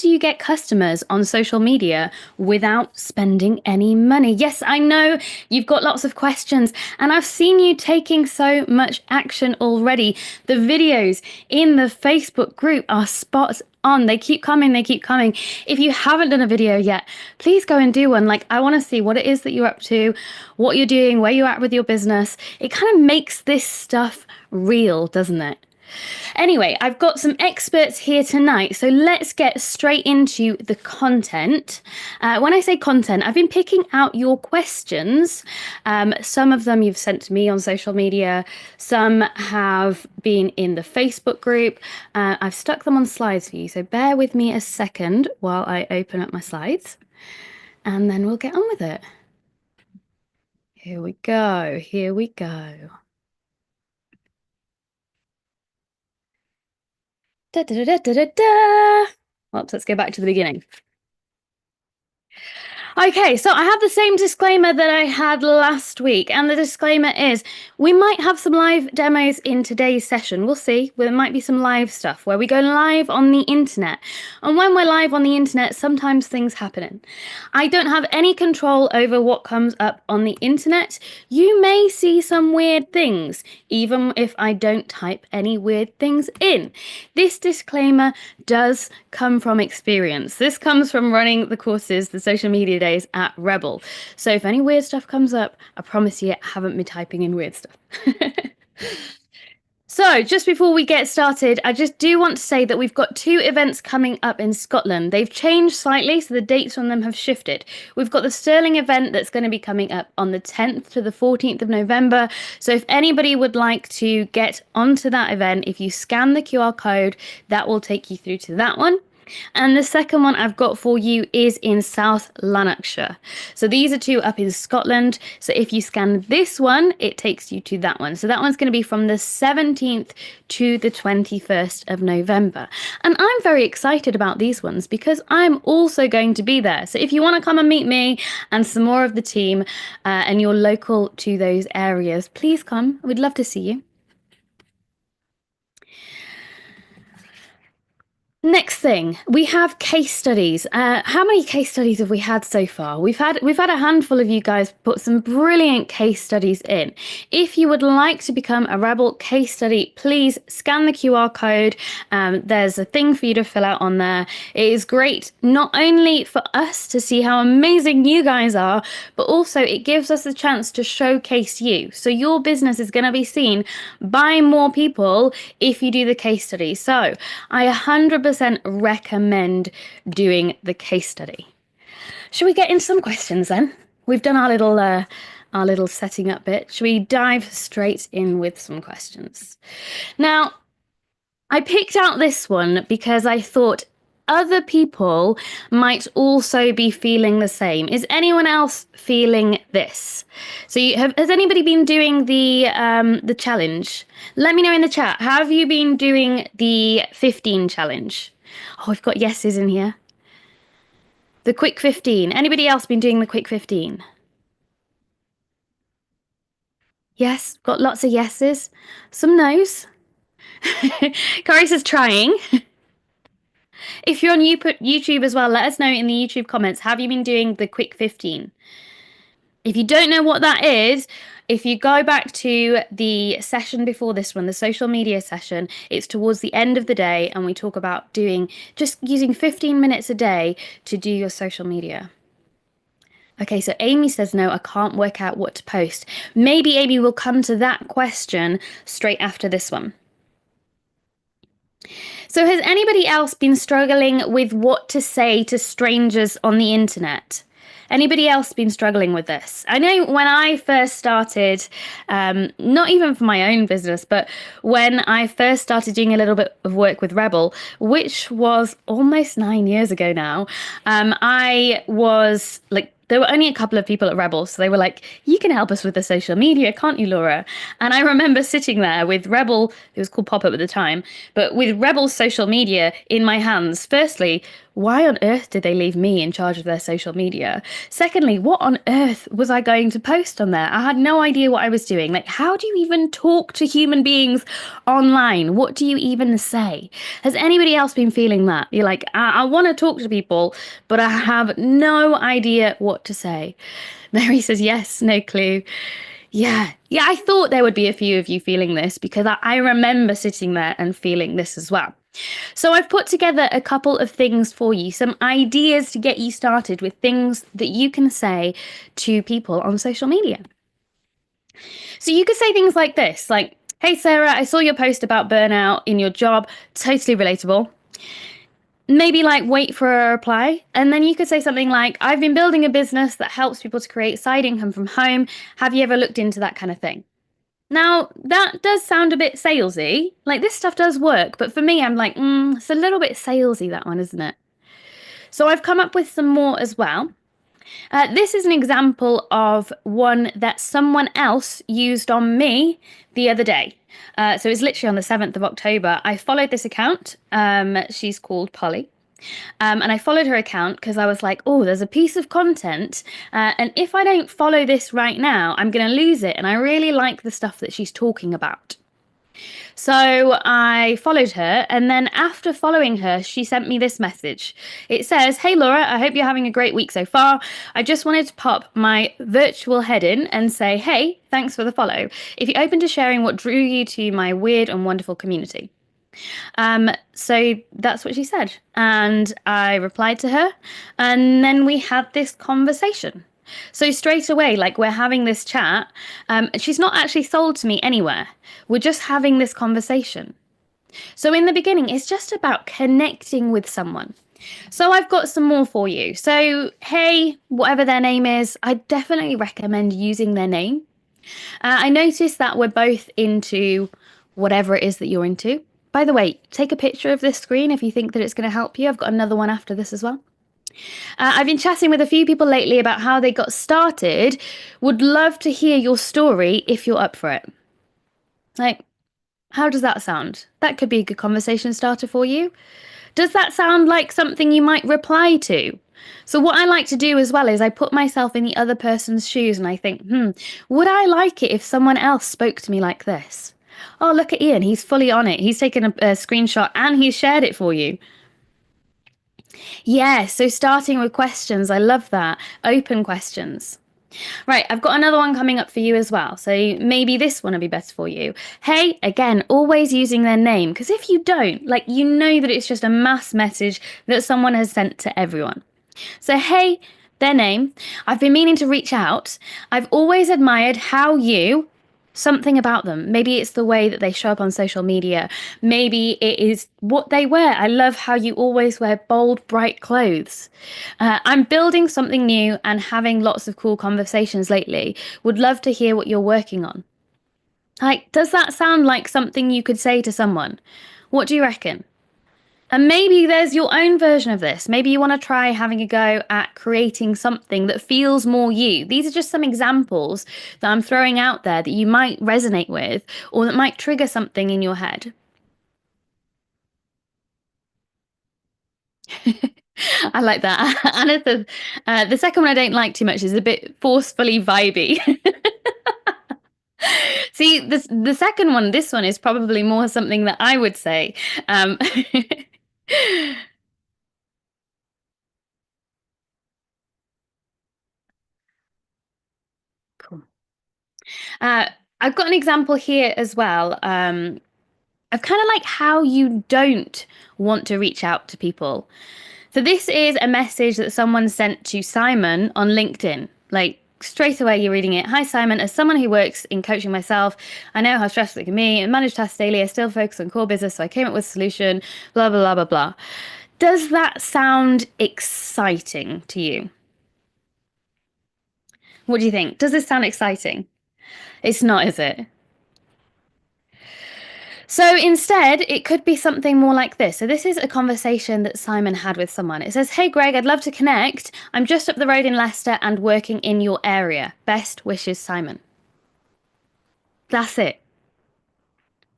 do you get customers on social media without spending any money? Yes, I know you've got lots of questions, and I've seen you taking so much action already. The videos in the Facebook group are spot on. They keep coming, they keep coming. If you haven't done a video yet, please go and do one. Like, I want to see what it is that you're up to, what you're doing, where you're at with your business. It kind of makes this stuff real, doesn't it? Anyway, I've got some experts here tonight, so let's get straight into the content. When I say content, I've been picking out your questions. Some of them you've sent to me on social media, some have been in the Facebook group. I've stuck them on slides for you, so bear with me a second while I open up my slides, and then we'll get on with it. Here we go, here we go. Da, da, da, da, da, da. Oops, let's go back to the beginning. Okay, so I have the same disclaimer that I had last week, and the disclaimer is we might have some live demos in today's session. We'll see. There might be some live stuff where we go live on the internet. And when we're live on the internet, sometimes things happen. I don't have any control over what comes up on the internet. You may see some weird things, even if I don't type any weird things in. This disclaimer does come from experience. This comes from running the courses, the social media days at Rebel. So if any weird stuff comes up, I promise you I haven't been typing in weird stuff. So just before we get started, I just do want to say that we've got 2 events coming up in Scotland. They've changed slightly, so the dates on them have shifted. We've got the Stirling event that's going to be coming up on the 10th to the 14th of November. So if anybody would like to get onto that event, if you scan the QR code, that will take you through to that one. And the second one I've got for you is in South Lanarkshire. So these are 2 up in Scotland. So if you scan this one, it takes you to that one. So that one's going to be from the 17th to the 21st of November. And I'm very excited about these ones because I'm also going to be there. So if you want to come and meet me and some more of the team and you're local to those areas, please come. We'd love to see you. Next thing, we have case studies. How many case studies have we had so far? We've had a handful of you guys put some brilliant case studies in. If you would like to become a Rebel case study, please scan the QR code. There's a thing for you to fill out on there. It is great not only for us to see how amazing you guys are, but also it gives us a chance to showcase you. So your business is going to be seen by more people if you do the case study. So I 100% recommend doing the case study. Should we get into some questions then? We've done our little setting up bit. Should we dive straight in with some questions? Now, I picked out this one because I thought other people might also be feeling the same. Is anyone else feeling this? So has anybody been doing the challenge? Let me know in the chat. Have you been doing the 15 challenge? Oh, we've got yeses in here. The quick 15. Anybody else been doing the quick 15? Yes, got lots of yeses. Some no's. Carisa's trying. If you're on YouTube as well, let us know in the YouTube comments. Have you been doing the quick 15? If you don't know what that is, if you go back to the session before this one, the social media session, it's towards the end of the day and we talk about just using 15 minutes a day to do your social media. Okay, so Amy says, no, I can't work out what to post. Maybe Amy will come to that question straight after this one. So has anybody else been struggling with what to say to strangers on the internet? Anybody else been struggling with this? I know when I first started, not even for my own business, but when I first started doing a little bit of work with Rebel, which was almost 9 years ago now, I was like, there were only a couple of people at Rebel, so they were like, you can help us with the social media, can't you, Laura? And I remember sitting there with Rebel, it was called PopUp at the time, but with Rebel's social media in my hands. Firstly, why on earth did they leave me in charge of their social media? Secondly, what on earth was I going to post on there? I had no idea what I was doing. Like, how do you even talk to human beings online? What do you even say? Has anybody else been feeling that? You're like, I want to talk to people, but I have no idea what to say. Mary says, yes, no clue. Yeah, yeah, I thought there would be a few of you feeling this because I remember sitting there and feeling this as well. So I've put together a couple of things for you, some ideas to get you started with things that you can say to people on social media. So you could say things like this, like, hey, Sarah, I saw your post about burnout in your job. Totally relatable. Maybe like wait for a reply. And then you could say something like, I've been building a business that helps people to create side income from home. Have you ever looked into that kind of thing? Now, that does sound a bit salesy. Like this stuff does work, but for me, I'm like, it's a little bit salesy, that one, isn't it? So I've come up with some more as well. This is an example of one that someone else used on me the other day. So it's literally on the 7th of October. I followed this account. She's called Polly. And I followed her account because I was like, oh, there's a piece of content. And if I don't follow this right now, I'm going to lose it. And I really like the stuff that she's talking about. So I followed her, and then after following her, she sent me this message. It says, hey Laura, I hope you're having a great week so far. I just wanted to pop my virtual head in and say, hey, thanks for the follow. If you're open to sharing what drew you to my weird and wonderful community. So that's what she said. And I replied to her, and then we had this conversation. So straight away, like we're having this chat, she's not actually sold to me anywhere. We're just having this conversation. So in the beginning, it's just about connecting with someone. So I've got some more for you. So, hey, whatever their name is, I definitely recommend using their name. I noticed that we're both into whatever it is that you're into. By the way, take a picture of this screen if you think that it's going to help you. I've got another one after this as well. I've been chatting with a few people lately about how they got started. Would love to hear your story if you're up for it. Like, how does that sound? That could be a good conversation starter for you. Does that sound like something you might reply to? So what I like to do as well is I put myself in the other person's shoes and I think, would I like it if someone else spoke to me like this? Oh, look at Ian. He's fully on it. He's taken a screenshot and he's shared it for you. Yeah, so starting with questions. I love that. Open questions. Right, I've got another one coming up for you as well. So maybe this one will be better for you. Hey, again, always using their name. Because if you don't, like, you know that it's just a mass message that someone has sent to everyone. So, hey, their name. I've been meaning to reach out. I've always admired how you, something about them. Maybe it's the way that they show up on social media. Maybe it is what they wear. I love how you always wear bold, bright clothes. I'm building something new and having lots of cool conversations lately. Would love to hear what you're working on. Like, does that sound like something you could say to someone? What do you reckon? And maybe there's your own version of this. Maybe you want to try having a go at creating something that feels more you. These are just some examples that I'm throwing out there that you might resonate with or that might trigger something in your head. I like that. Anna says, the second one I don't like too much is a bit forcefully vibey. See, the second one, this one is probably more something that I would say. Cool. Uh, I've got an example here as well. Of kind of like how you don't want to reach out to people. So this is a message that someone sent to Simon on LinkedIn. Like straight away, you're reading it. Hi, Simon. As someone who works in coaching myself, I know how stressful it can be. And manage tasks daily. I still focus on core business, so I came up with a solution. Blah blah blah blah blah. Does that sound exciting to you? What do you think? Does this sound exciting? It's not, is it? So instead, it could be something more like this. So this is a conversation that Simon had with someone. It says, hey, Greg, I'd love to connect. I'm just up the road in Leicester and working in your area. Best wishes, Simon. That's it.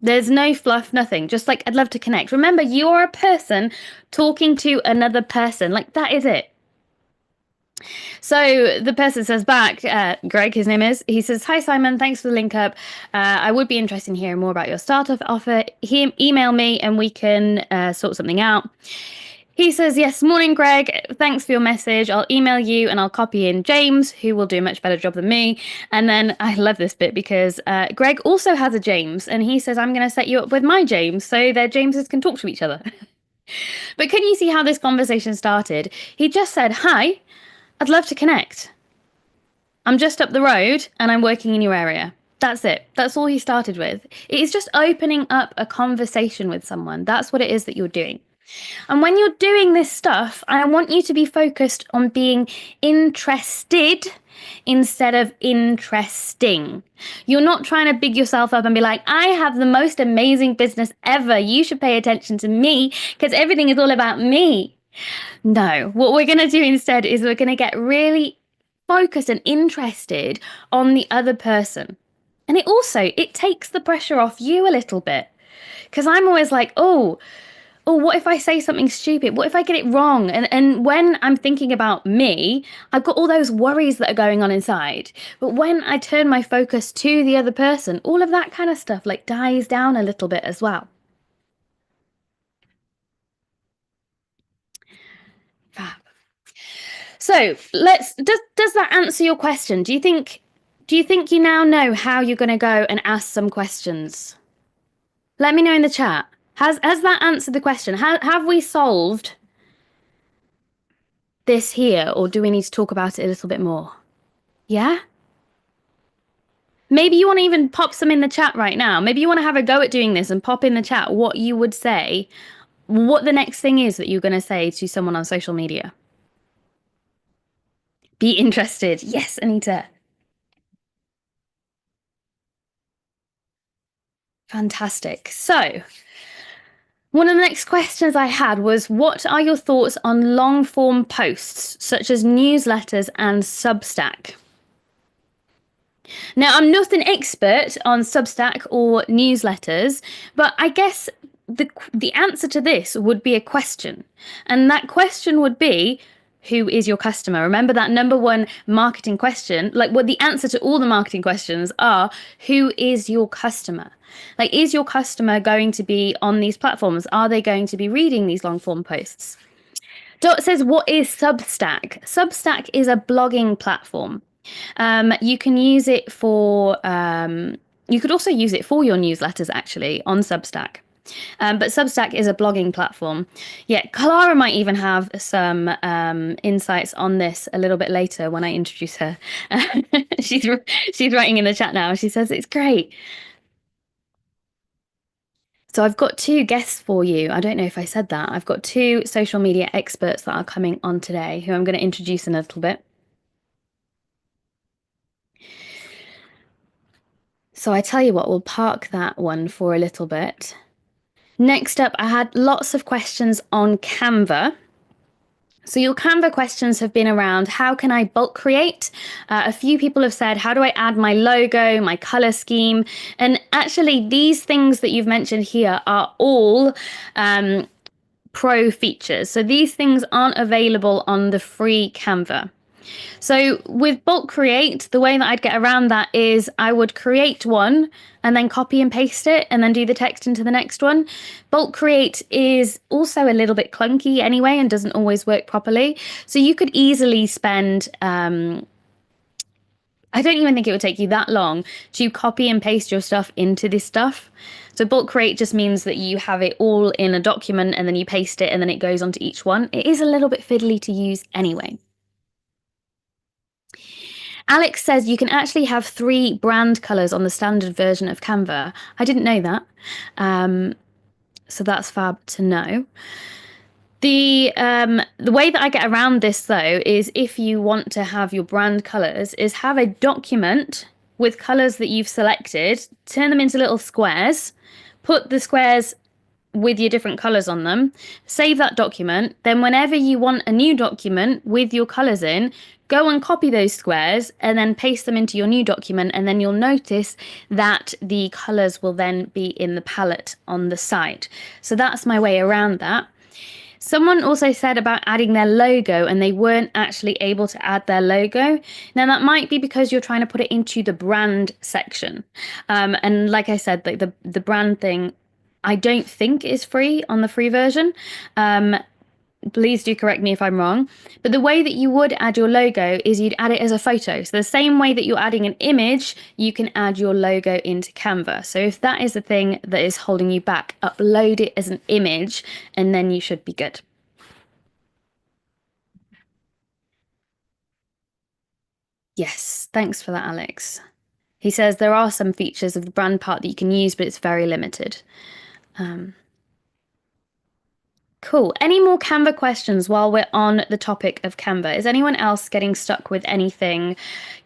There's no fluff, nothing. Just like, I'd love to connect. Remember, you're a person talking to another person. Like, that is it. So the person says back, Greg, his name is, he says, "Hi, Simon, thanks for the link up. I would be interested in hearing more about your startup offer. Email me and we can sort something out." He says, "Yes, morning, Greg. Thanks for your message. I'll email you and I'll copy in James, who will do a much better job than me." And then I love this bit because Greg also has a James and he says, "I'm going to set you up with my James so their Jameses can talk to each other." But can you see how this conversation started? He just said, "Hi, I'd love to connect. I'm just up the road and I'm working in your area." That's it. That's all he started with. It is just opening up a conversation with someone. That's what it is that you're doing. And when you're doing this stuff, I want you to be focused on being interested instead of interesting. You're not trying to big yourself up and be like, "I have the most amazing business ever. You should pay attention to me because everything is all about me." No, what we're going to do instead is we're going to get really focused and interested on the other person. And it takes the pressure off you a little bit. Because I'm always like, oh, what if I say something stupid? What if I get it wrong? And when I'm thinking about me, I've got all those worries that are going on inside. But when I turn my focus to the other person, all of that kind of stuff like dies down a little bit as well. Fab. So does that answer your question? Do you think you now know how you're going to go and ask some questions? Let me know in the chat. Has that answered the question? Have we solved this here, or do we need to talk about it a little bit more? Yeah? Maybe you want to even pop some in the chat right now. Maybe you want to have a go at doing this and pop in the chat what you would say, what the next thing is that you're going to say to someone on social media. Be interested. Yes, Anita. Fantastic. So, one of the next questions I had was, what are your thoughts on long form posts such as newsletters and Substack? Now, I'm not an expert on Substack or newsletters, but I guess the answer to this would be a question. And that question would be, who is your customer? Remember that number one marketing question, like what the answer to all the marketing questions are, who is your customer? Like, is your customer going to be on these platforms? Are they going to be reading these long form posts? Dot says, what is Substack? Substack is a blogging platform. You can use it for, you could also use it for your newsletters actually on Substack. But Substack is a blogging platform. Yeah, Clara might even have some insights on this a little bit later when I introduce her. she's she's writing in the chat now. She says it's great. So I've got two guests for you. I don't know if I said that. I've got two social media experts that are coming on today who I'm going to introduce in a little bit. So I tell you what, we'll park that one for a little bit. Next up, I had lots of questions on Canva. So your Canva questions have been around, how can I bulk create? A few people have said, how do I add my logo, my color scheme? And actually, these things that you've mentioned here are all pro features. So these things aren't available on the free Canva. So with bulk create, the way that I'd get around that is I would create one and then copy and paste it and then do the text into the next one. Bulk create is also a little bit clunky anyway and doesn't always work properly. So you could easily spend, I don't even think it would take you that long to copy and paste your stuff into this stuff. So bulk create just means that you have it all in a document and then you paste it and then it goes onto each one. It is a little bit fiddly to use anyway. Alex says you can actually have 3 brand colors on the standard version of Canva. I didn't know that. So that's fab to know. The way that I get around this though is if you want to have your brand colors is have a document with colors that you've selected, turn them into little squares, put the squares with your different colors on them, save that document. Then, whenever you want a new document with your colors in, go and copy those squares and then paste them into your new document. And then you'll notice that the colors will then be in the palette on the side. So that's my way around that. Someone also said about adding their logo and they weren't actually able to add their logo. Now, that might be because you're trying to put it into the brand section. And like I said, the brand thing, I don't think is free on the free version. Um, Please do correct me if I'm wrong. But the way that you would add your logo is you'd add it as a photo. So the same way that you're adding an image, you can add your logo into Canva. So if that is the thing that is holding you back, upload it as an image and then you should be good. Yes, thanks for that, Alex. He says there are some features of the brand part that you can use, but it's very limited. Um, Cool. Any more Canva questions while we're on the topic of Canva? Is anyone else getting stuck with anything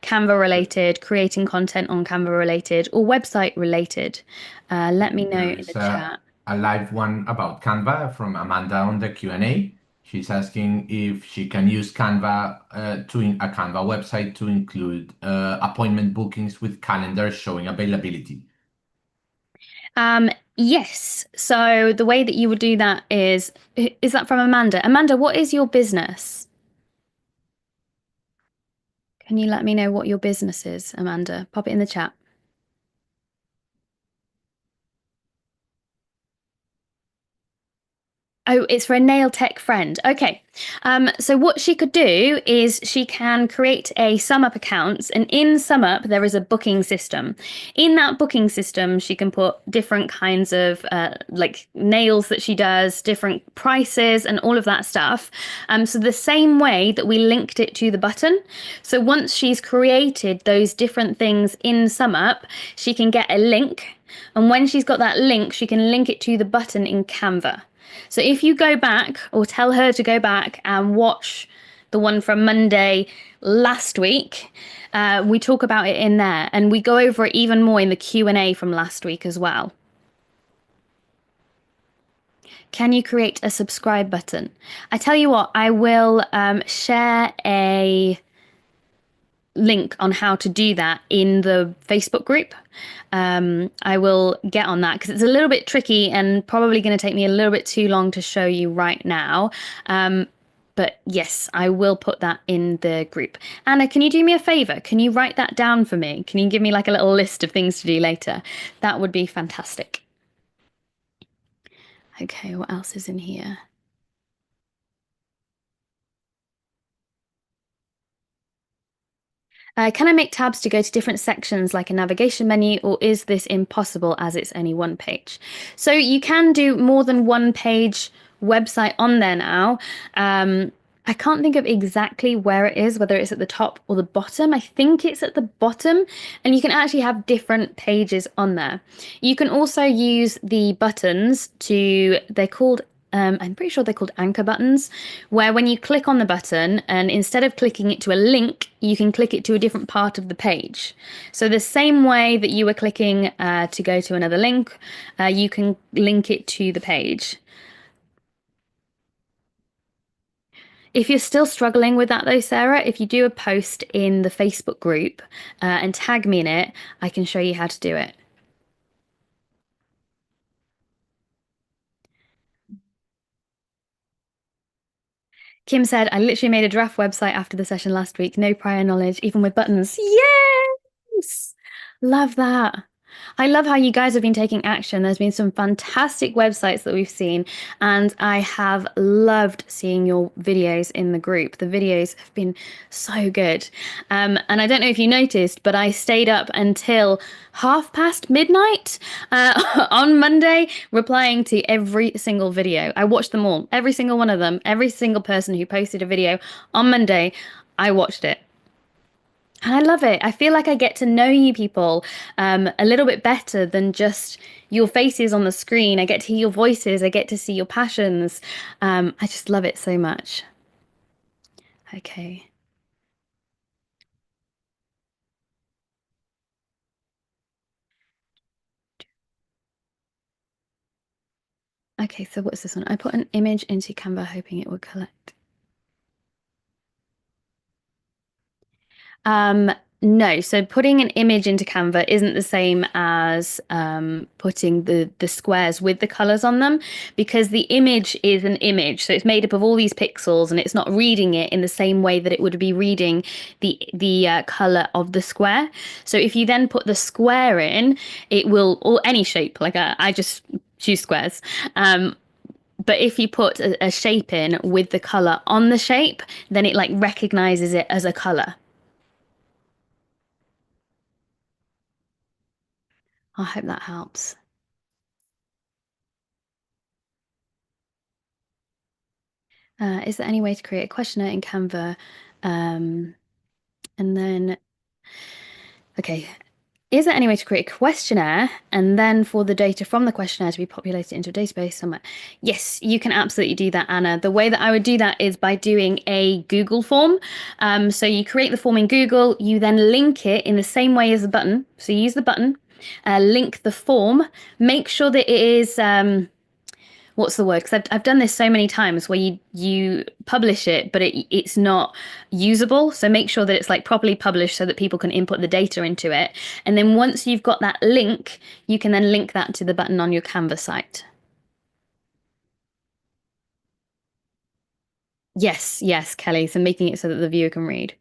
Canva related, creating content on Canva related, or website related? Let me know in the There's chat. a live one about Canva from Amanda on the Q&A. She's asking if she can use Canva a Canva website to include appointment bookings with calendars showing availability. Yes. So the way that you would do that is that from Amanda? Amanda, what is your business? Can you let me know what your business is, Amanda? Pop it in the chat. Oh, it's for a nail tech friend. Okay. So what she could do is she can create a SumUp account, and in SumUp there is a booking system. In that booking system, she can put different kinds of like nails that she does, different prices, and all of that stuff. So the same way that we linked it to the button. So once she's created those different things in SumUp, she can get a link, and when she's got that link, she can link it to the button in Canva. So if you go back or tell her to go back and watch the one from Monday last week, we talk about it in there and we go over it even more in the Q&A from last week as well. Can you create a subscribe button? I tell you what, I will share a link on how to do that in the Facebook group. I will get on that because it's a little bit tricky and probably going to take me a little bit too long to show you right now. But yes, I will put that in the group. Anna, can you do me a favor? Can you write that down for me? Can you give me like a little list of things to do later? That would be fantastic. Okay, what else is in here? Can I make tabs to go to different sections like a navigation menu, or is this impossible as it's only one page? So you can do more than one page website on there now. I can't think of exactly where it is, whether it's at the top or the bottom. I think it's at the bottom, and you can actually have different pages on there. You can also use the buttons they're called I'm pretty sure they're called anchor buttons, where when you click on the button and instead of clicking it to a link, you can click it to a different part of the page. So the same way that you were clicking to go to another link, you can link it to the page. If you're still struggling with that though, Sarah, if you do a post in the Facebook group and tag me in it, I can show you how to do it. Kim said, I literally made a draft website after the session last week. No prior knowledge, even with buttons. Yes! Love that. I love how you guys have been taking action. There's been some fantastic websites that we've seen, and I have loved seeing your videos in the group. The videos have been so good. And I don't know if you noticed, but I stayed up until midnight on Monday, replying to every single video. I watched them all, every single one of them, every single person who posted a video on Monday. I watched it. And I love it. I feel like I get to know you people a little bit better than just your faces on the screen. I get to hear your voices. I get to see your passions. I just love it so much. Okay. Okay, so what's this one? I put an image into Canva hoping it would collect. Um, no, so putting an image into Canva isn't the same as putting the squares with the colors on them because the image is an image. So it's made up of all these pixels and it's not reading it in the same way that it would be reading the color of the square. So if you then put the square in, it will, or any shape, like I just choose squares. Um, but if you put a shape in with the color on the shape, then it like recognizes it as a color. I hope that helps. Is there any way to create a questionnaire in Canva? Um, and then, okay, is there any way to create a questionnaire and then for the data from the questionnaire to be populated into a database somewhere? Yes, you can absolutely do that, Anna. The way that I would do that is by doing a Google form. So you create the form in Google, you then link it in the same way as the button. So you use the button, link the form, make sure that it is what's the word? Because I've done this so many times where you publish it, but it's not usable. So make sure that it's like properly published so that people can input the data into it. And then once you've got that link, you can then link that to the button on your Canva site. Yes, yes, Kelly. So making it so that the viewer can read.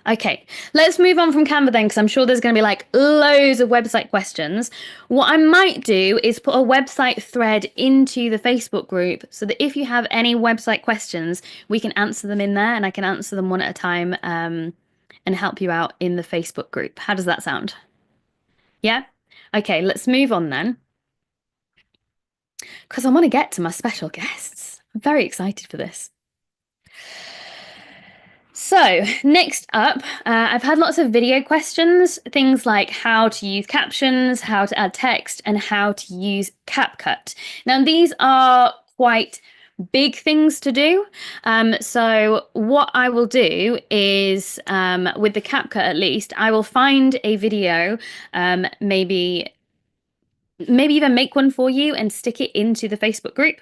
Okay, let's move on from Canva then, because I'm sure there's going to be like loads of website questions. What I might do is put a website thread into the Facebook group so that if you have any website questions, we can answer them in there and I can answer them one at a time and help you out in the Facebook group. How does that sound? Yeah? Okay, let's move on then, because I want to get to my special guests. I'm very excited for this. So, next up, I've had lots of video questions, things like how to use captions, how to add text, and how to use CapCut. Now, these are quite big things to do. So, what I will do is, with the CapCut at least, I will find a video, maybe even make one for you and stick it into the Facebook group.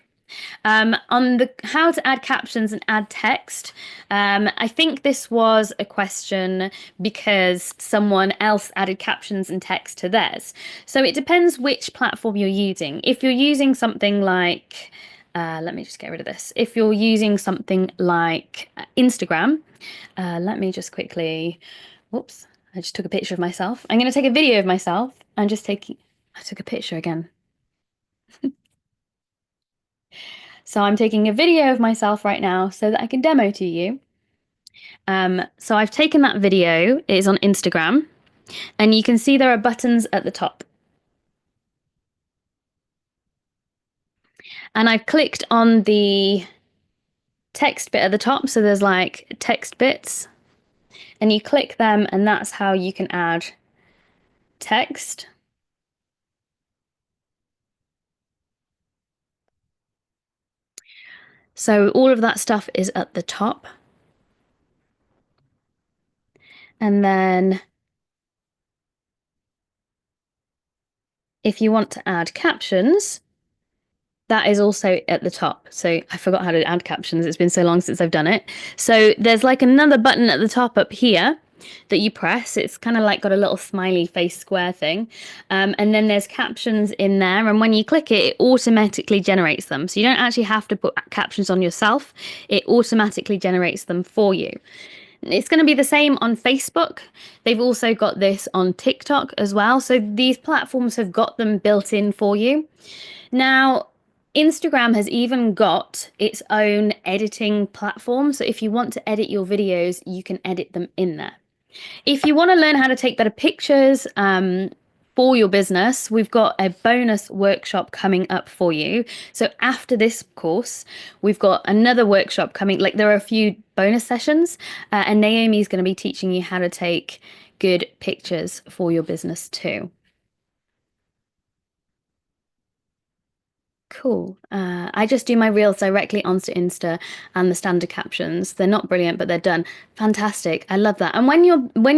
On the how to add captions and add text, I think this was a question because someone else added captions and text to theirs. So it depends which platform you're using. If you're using something like, let me just get rid of this. If you're using something like Instagram, let me just quickly, whoops, I just took a picture of myself. I'm going to take a video of myself. I took a picture again. So I'm taking a video of myself right now so that I can demo to you. So I've taken that video, it is on Instagram, and you can see there are buttons at the top. And I've clicked on the text bit at the top, so there's like text bits, and you click them, and that's how you can add text. So all of that stuff is at the top. And then if you want to add captions, that is also at the top. So I forgot how to add captions. It's been so long since I've done it. So there's like another button at the top up here that you press. It's kind of like got a little smiley face square thing. And then there's captions in there. And when you click it, it automatically generates them. So you don't actually have to put captions on yourself. It automatically generates them for you. It's going to be the same on Facebook. They've also got this on TikTok as well. So these platforms have got them built in for you. Now, Instagram has even got its own editing platform. So if you want to edit your videos, you can edit them in there. If you want to learn how to take better pictures for your business, we've got a bonus workshop coming up for you. So after this course, we've got another workshop coming. Like there are a few bonus sessions, and Naomi is going to be teaching you how to take good pictures for your business too. Cool. I just do my reels directly onto Insta and the standard captions. They're not brilliant, but they're done. Fantastic. I love that. And when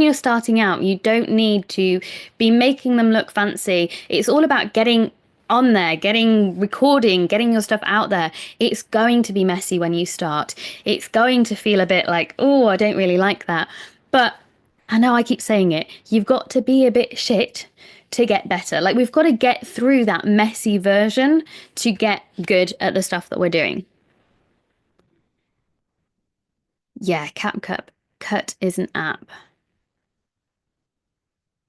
you're starting out, you don't need to be making them look fancy. It's all about getting on there, getting recording, getting your stuff out there, it's going to be messy when you start. It's going to feel a bit like, oh, I don't really like that. But I know I keep saying it, you've got to be a bit shit to get better. Like we've got to get through that messy version to get good at the stuff that we're doing. Yeah, CapCut Cut is an app.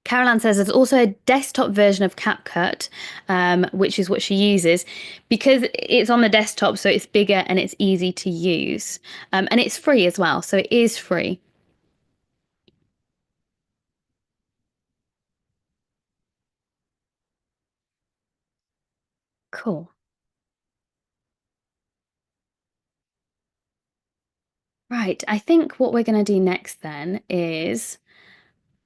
Caroline says there's also a desktop version of CapCut, which is what she uses because it's on the desktop, so it's bigger and it's easy to use. And it's free as well, so it is free. Cool. Right, I think what we're going to do next then is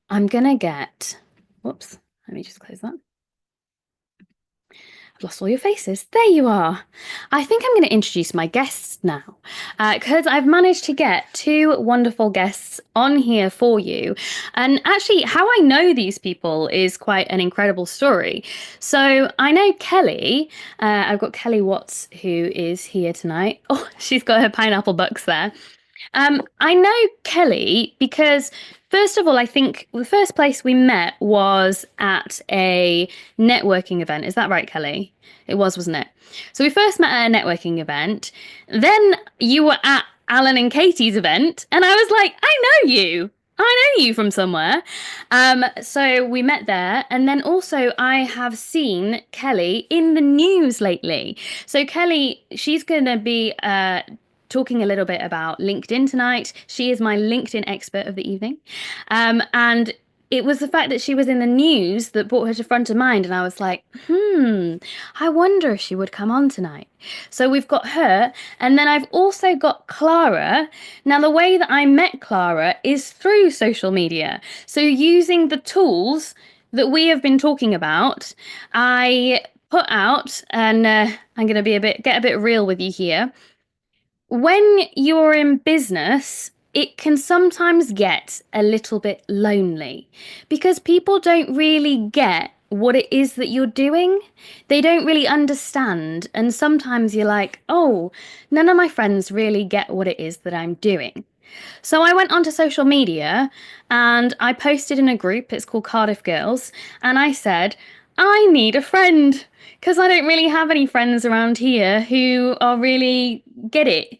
I'm going to get, whoops, let me just close that. I've lost all your faces. There you are. I think I'm going to introduce my guests now because I've managed to get two wonderful guests on here for you. And actually, how I know these people is quite an incredible story. So I know Kelly. I've got Kelly Watts, who is here tonight. Oh, she's got her pineapple bucks there. I know Kelly because, first of all, I think the first place we met was at a networking event. Is that right, Kelly? It was, wasn't it? So we first met at a networking event. Then you were at Alan and Katie's event, and I was like, I know you. I know you from somewhere. So we met there, and then also I have seen Kelly in the news lately. So Kelly, she's going to be talking a little bit about LinkedIn tonight. She is my LinkedIn expert of the evening. And it was the fact that she was in the news that brought her to front of mind. And I was like, I wonder if she would come on tonight. So we've got her. And then I've also got Clara. Now, the way that I met Clara is through social media. So using the tools that we have been talking about, I put out, and I'm going to get a bit real with you here. When you're in business, it can sometimes get a little bit lonely because people don't really get what it is that you're doing. They don't really understand. And sometimes you're like, oh, none of my friends really get what it is that I'm doing. So I went onto social media and I posted in a group, it's called Cardiff Girls, and I said, I need a friend because I don't really have any friends around here who are really get it.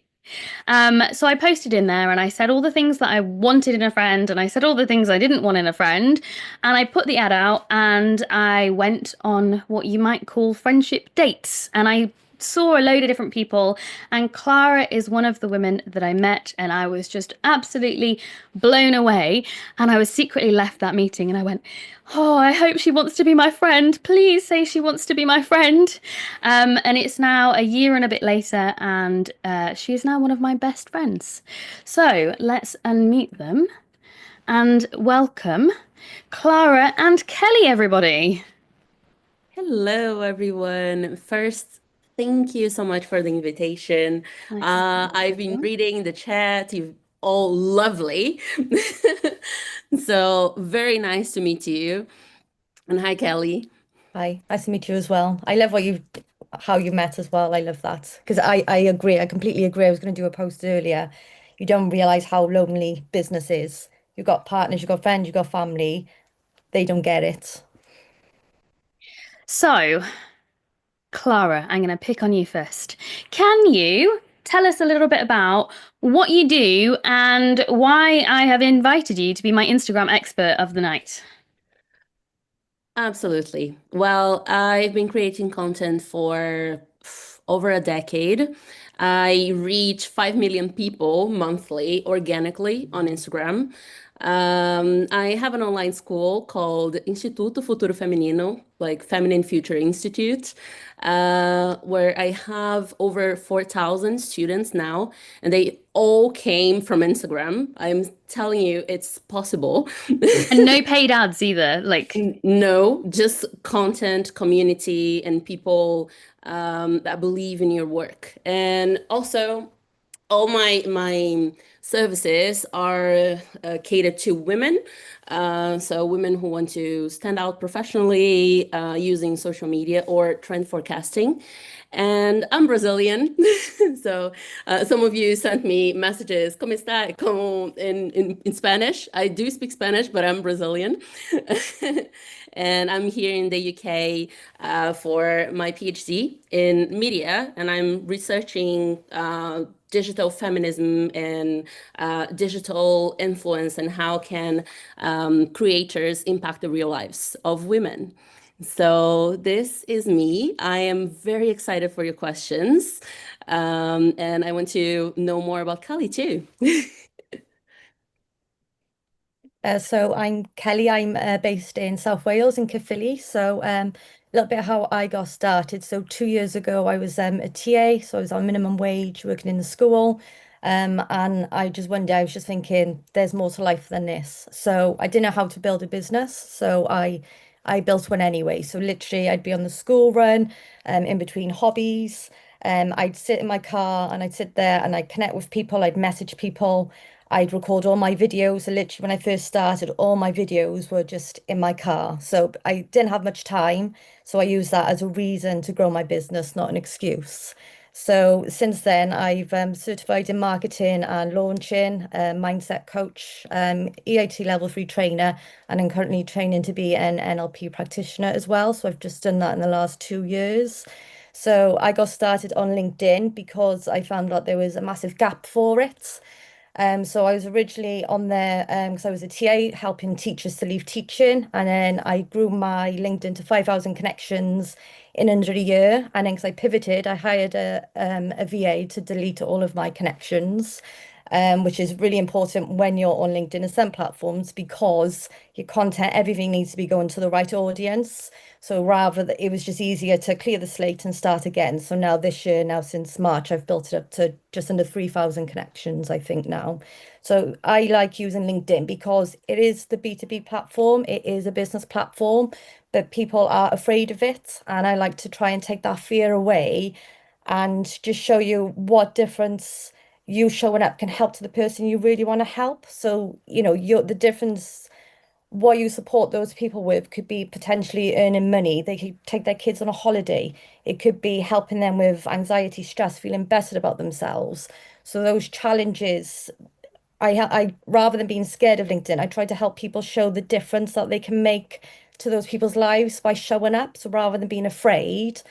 So I posted in there and I said all the things that I wanted in a friend and I said all the things I didn't want in a friend. And I put the ad out and I went on what you might call friendship dates. And I saw a load of different people, and Clara is one of the women that I met, and I was just absolutely blown away. And I was secretly left that meeting and I went, oh, I hope she wants to be my friend. Please say she wants to be my friend. And it's now a year and a bit later, and she is now one of my best friends. So let's unmute them and welcome Clara and Kelly, everybody. Hello, everyone. First, thank you so much for the invitation. Nice to meet I've been you. reading the chat. You've all lovely. So very nice to meet you. And hi, Kelly. Hi, nice to meet you as well. I love how you met as well. I love that because I agree. I completely agree. I was going to do a post earlier. You don't realize how lonely business is. You've got partners, you've got friends, you've got family. They don't get it. So, Clara, I'm going to pick on you first. Can you tell us a little bit about what you do and why I have invited you to be my Instagram expert of the night? Absolutely. Well, I've been creating content for over a decade. I reach 5 million people monthly organically on Instagram. I have an online school called Instituto Futuro Feminino, like Feminine Future Institute, where I have over 4,000 students now, and they all came from Instagram. I'm telling you, it's possible. And no paid ads either. Like, No, just content, community, and people that believe in your work. And also, all my services are catered to women. So women who want to stand out professionally using social media or trend forecasting. And I'm Brazilian, so some of you sent me messages, ¿Cómo está? Como in Spanish. I do speak Spanish, but I'm Brazilian. And I'm here in the UK for my PhD in media, and I'm researching digital feminism and digital influence and how can creators impact the real lives of women. So this is me. I am very excited for your questions. And I want to know more about Kelly too. So I'm Kelly. I'm based in South Wales in Caerphilly. So a little bit how I got started. So 2 years ago, I was a TA. So I was on minimum wage working in the school. And I just one day I was just thinking, there's more to life than this. So I didn't know how to build a business. So I built one anyway. So literally, I'd be on the school run, in between hobbies. I'd sit in my car and I'd sit there and I'd connect with people. I'd message people. I'd record all my videos. So literally, when I first started, all my videos were just in my car. So I didn't have much time. So I used that as a reason to grow my business, not an excuse. So since then, I've certified in marketing and launching, mindset coach, EIT level 3 trainer, and I'm currently training to be an NLP practitioner as well. So I've just done that in the last 2 years. So I got started on LinkedIn because I found that there was a massive gap for it. So I was originally on there because I was a TA helping teachers to leave teaching, and then I grew my LinkedIn to 5,000 connections in under a year. And then because I pivoted, I hired a VA to delete all of my connections, which is really important when you're on LinkedIn and some platforms because your content, everything needs to be going to the right audience. So it was just easier to clear the slate and start again. So now this year, now since March, I've built it up to just under 3,000 connections, I think now. So I like using LinkedIn because it is the B2B platform. It is a business platform, but people are afraid of it. And I like to try and take that fear away and just show you what difference you showing up can help to the person you really want to help. So, the difference, what you support those people with could be potentially earning money. They could take their kids on a holiday. It could be helping them with anxiety, stress, feeling better about themselves. So those challenges, I rather than being scared of LinkedIn, I try to help people show the difference that they can make to those people's lives by showing up. So rather than being afraid,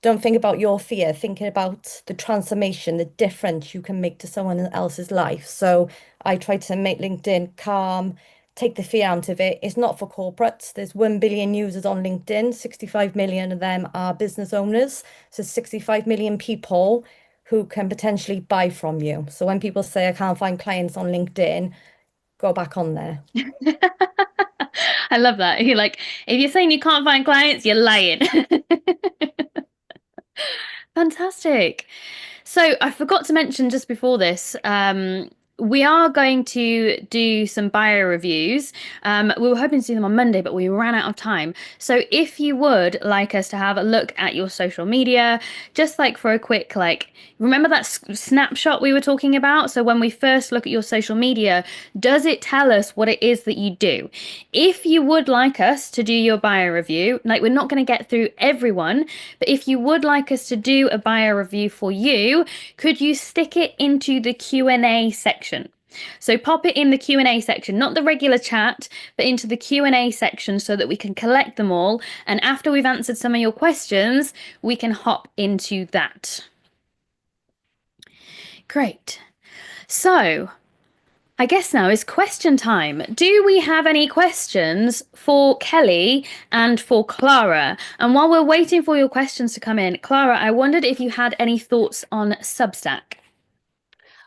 don't think about your fear, thinking about the transformation, the difference you can make to someone else's life. So I try to make LinkedIn calm, take the fear out of it. It's not for corporates. There's 1 billion users on LinkedIn. 65 million of them are business owners. So 65 million people who can potentially buy from you. So when people say I can't find clients on LinkedIn, go back on there. I love that. You're like, if you're saying you can't find clients, you're lying. Fantastic. So I forgot to mention just before this, we are going to do some bio reviews. We were hoping to do them on Monday, but we ran out of time. So if you would like us to have a look at your social media, just like for a quick, remember that snapshot we were talking about? So when we first look at your social media, does it tell us what it is that you do? If you would like us to do your bio review, we're not going to get through everyone, but if you would like us to do a bio review for you, could you stick it into the Q&A section? So pop it in the Q&A section, not the regular chat, but into the Q&A section so that we can collect them all. And after we've answered some of your questions, we can hop into that. Great. So I guess now is question time. Do we have any questions for Kelly and for Clara? And while we're waiting for your questions to come in, Clara, I wondered if you had any thoughts on Substack.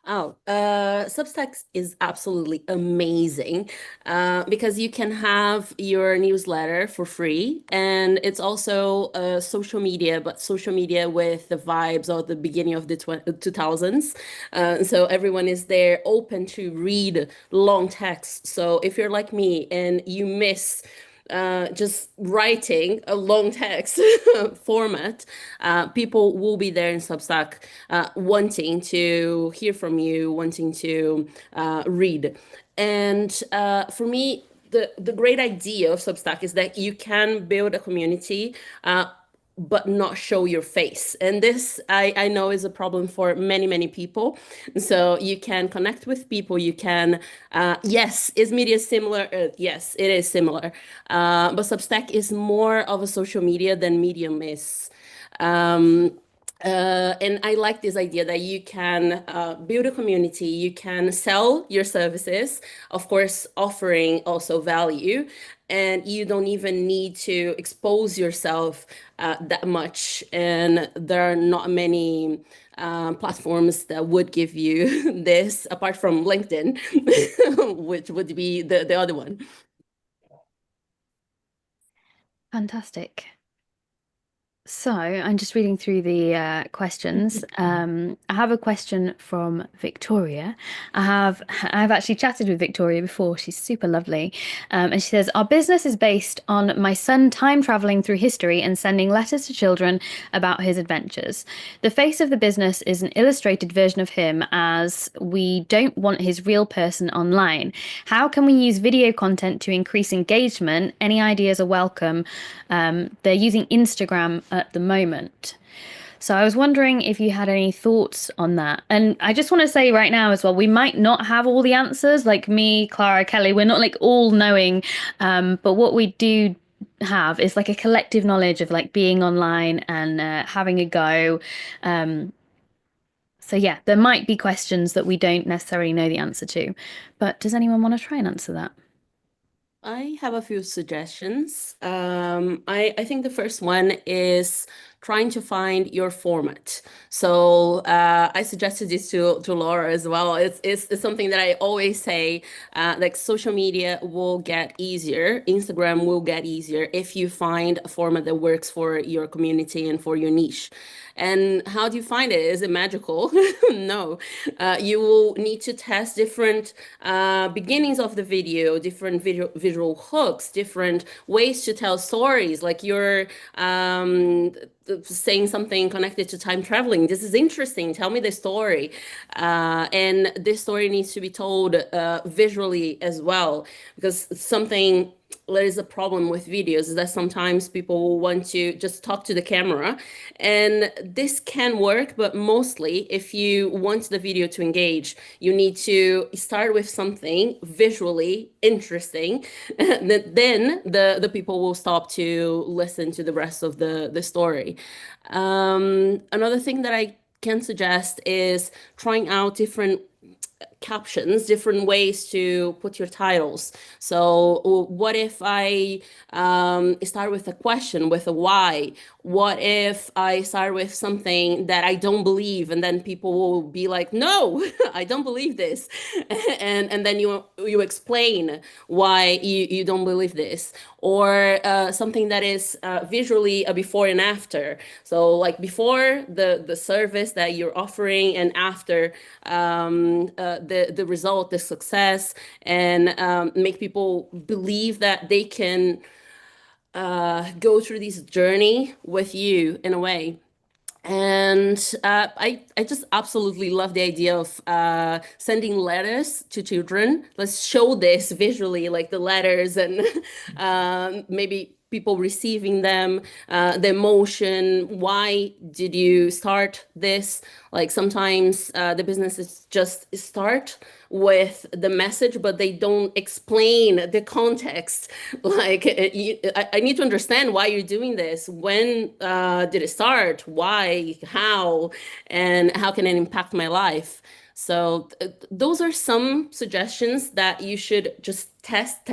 Substack is absolutely amazing because you can have your newsletter for free, and it's also social media, but social media with the vibes of the beginning of the 2000s. So everyone is there open to read long text. So if you're like me and you miss just writing a long text format, people will be there in Substack wanting to hear from you, wanting to read. And for me, the great idea of Substack is that you can build a community but not show your face. And this I know is a problem for many, many people. So you can connect with people. You can, yes, is media similar? Yes, it is similar. But Substack is more of a social media than Medium is. And I like this idea that you can build a community, you can sell your services, of course, offering also value, and you don't even need to expose yourself that much. And there are not many platforms that would give you this, apart from LinkedIn, which would be the other one. Fantastic. So I'm just reading through the questions. I have a question from Victoria. I've actually chatted with Victoria before. She's super lovely. And she says, our business is based on my son time traveling through history and sending letters to children about his adventures. The face of the business is an illustrated version of him, as we don't want his real person online. How can we use video content to increase engagement? Any ideas are welcome. They're using Instagram at the moment. So I was wondering if you had any thoughts on that. And I just want to say right now as well, we might not have all the answers, like me, Clara, Kelly, we're not like all knowing. But what we do have is like a collective knowledge of like being online and having a go. So yeah, there might be questions that we don't necessarily know the answer to. But does anyone want to try and answer that? I have a few suggestions. I think the first one is trying to find your format. So I suggested this to Laura as well. It's something that I always say, like social media will get easier, Instagram will get easier if you find a format that works for your community and for your niche. And how do you find it? Is it magical? No. You will need to test different beginnings of the video, different visual hooks, different ways to tell stories. Like you're saying something connected to time traveling. This is interesting. Tell me the story. And this story needs to be told visually as well, because something there is a problem with videos is that sometimes people want to just talk to the camera, and this can work, but mostly if you want the video to engage, you need to start with something visually interesting. Then the people will stop to listen to the rest of the story. Another thing that I can suggest is trying out different captions, different ways to put your titles. So what if I start with a question, with a why? What if I start with something that I don't believe, and then people will be like, no, I don't believe this. And then you explain why you don't believe this. Or something that is visually a before and after. So like before the service that you're offering, and after the result, the success, and make people believe that they can go through this journey with you in a way. And I just absolutely love the idea of sending letters to children. Let's show this visually, like the letters, and maybe people receiving them, the emotion. Why did you start this? Like sometimes the businesses just start with the message, but they don't explain the context. Like I need to understand why you're doing this. When did it start? Why? How? And how can it impact my life? So those are some suggestions that you should just test,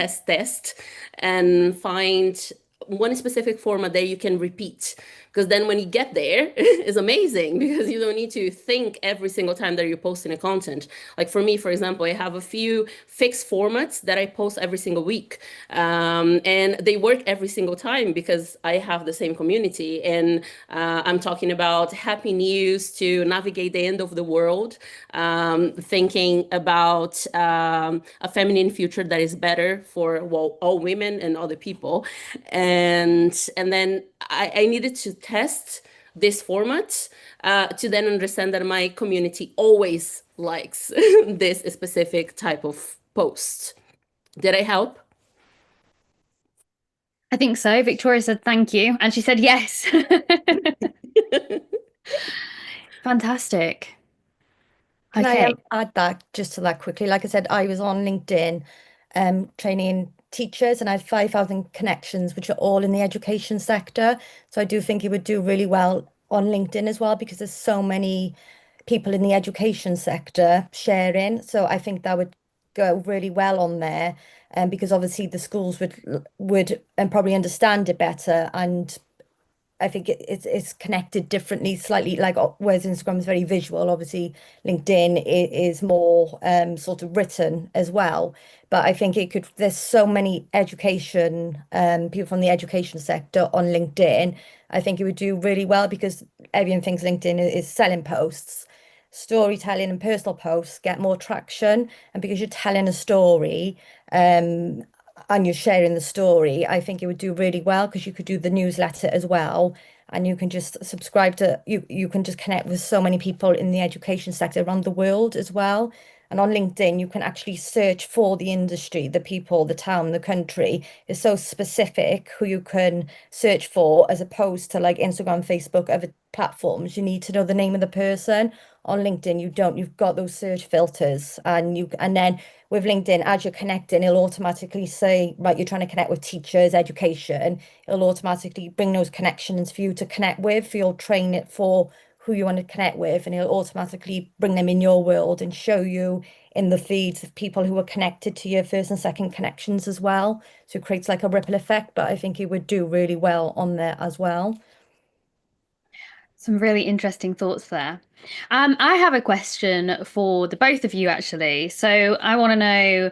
and find one specific format that you can repeat. because then when you get there, it's amazing because you don't need to think every single time that you're posting a content. Like for me, for example, I have a few fixed formats that I post every single week. And they work every single time because I have the same community. And I'm talking about happy news to navigate the end of the world, thinking about a feminine future that is better for, well, all women and other people. And then I needed to test this format to then understand that my community always likes this specific type of post. Did I help? I think so. Victoria said thank you, and she said yes. Fantastic. Can I Okay. add that just to that quickly? Like I said, I was on LinkedIn training teachers, and I have 5,000 connections, which are all in the education sector. So I do think you would do really well on LinkedIn as well, because there's so many people in the education sector sharing. So I think that would go really well on there, because obviously the schools would and probably understand it better, and I think it's connected differently, slightly, like whereas Instagram is very visual, obviously LinkedIn is more sort of written as well. But I think it could, there's so many education people from the education sector on LinkedIn. I think it would do really well because everyone thinks LinkedIn is selling posts. Storytelling and personal posts get more traction, and because you're telling a story, um, and you're sharing the story, I think it would do really well because you could do the newsletter as well. And you can just subscribe to you can just connect with so many people in the education sector around the world as well. And on LinkedIn, you can actually search for the industry, the people, the town, the country. It's so specific who you can search for, as opposed to like Instagram, Facebook, other platforms. You need to know the name of the person. On LinkedIn, you don't. You've got those search filters, and then with LinkedIn, as you're connecting, it'll automatically say, right, you're trying to connect with teachers, education. It'll automatically bring those connections for you to connect with. You'll train it for who you want to connect with, and it'll automatically bring them in your world and show you in the feeds of people who are connected to your first and second connections as well. So it creates like a ripple effect, but I think it would do really well on there as well. Some really interesting thoughts there. I have a question for the both of you, actually. So I want to know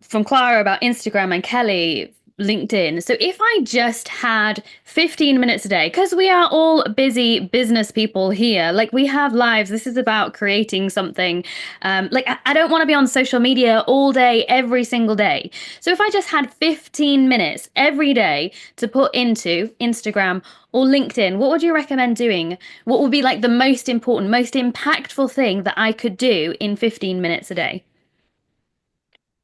from Clara about Instagram and Kelly, LinkedIn. So if I just had 15 minutes a day, because we are all busy business people here, like we have lives. This is about creating something. Like I don't want to be on social media all day, every single day. So if I just had 15 minutes every day to put into Instagram or LinkedIn, what would you recommend doing? What would be like the most important, most impactful thing that I could do in 15 minutes a day?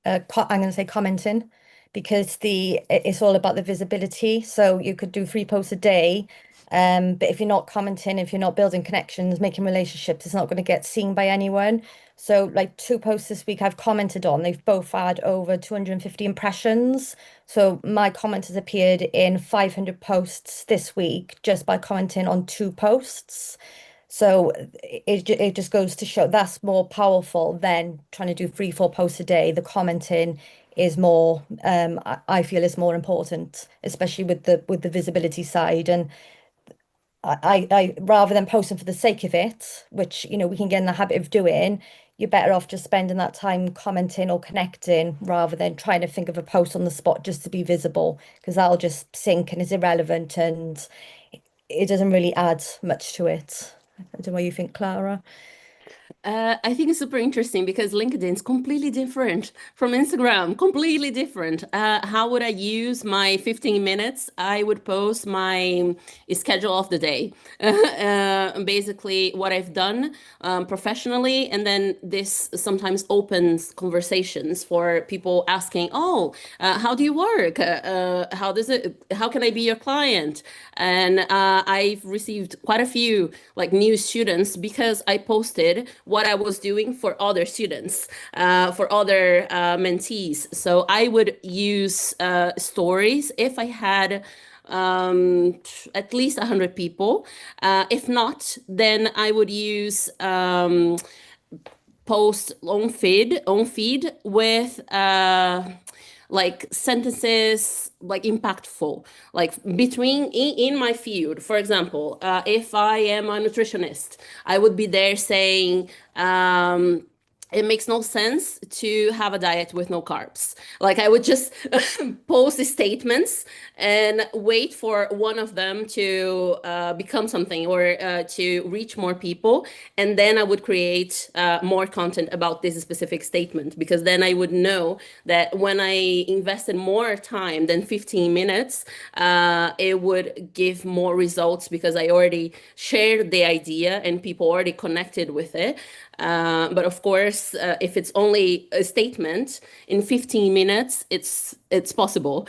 I'm going to say commenting, because it's all about the visibility. So you could do 3 posts a day, but if you're not commenting, if you're not building connections, making relationships, it's not going to get seen by anyone. So like 2 posts this week I've commented on, they've both had over 250 impressions. So my comment has appeared in 500 posts this week just by commenting on 2 posts. So it just goes to show that's more powerful than trying to do 3, 4 posts a day. The commenting is more, I feel is more important, especially with the visibility side. And I rather than posting for the sake of it, which we can get in the habit of doing, you're better off just spending that time commenting or connecting rather than trying to think of a post on the spot just to be visible, because that'll just sink and is irrelevant, and it doesn't really add much to it. I don't know what you think, Clara. I think it's super interesting because LinkedIn is completely different from Instagram, completely different. How would I use my 15 minutes? I would post my schedule of the day, basically what I've done professionally. And then this sometimes opens conversations for people asking, oh, how do you work? How can I be your client? And I've received quite a few like new students because I posted what I was doing for other students, for other mentees. So I would use stories if I had at least 100 people. If not, then I would use post on feed with like sentences, like impactful, like in my field. For example, if I am a nutritionist, I would be there saying, it makes no sense to have a diet with no carbs. Like I would just post statements and wait for one of them to become something, or to reach more people. And then I would create more content about this specific statement, because then I would know that when I invested more time than 15 minutes, it would give more results, because I already shared the idea and people already connected with it. But of course, if it's only a statement in 15 minutes, it's possible.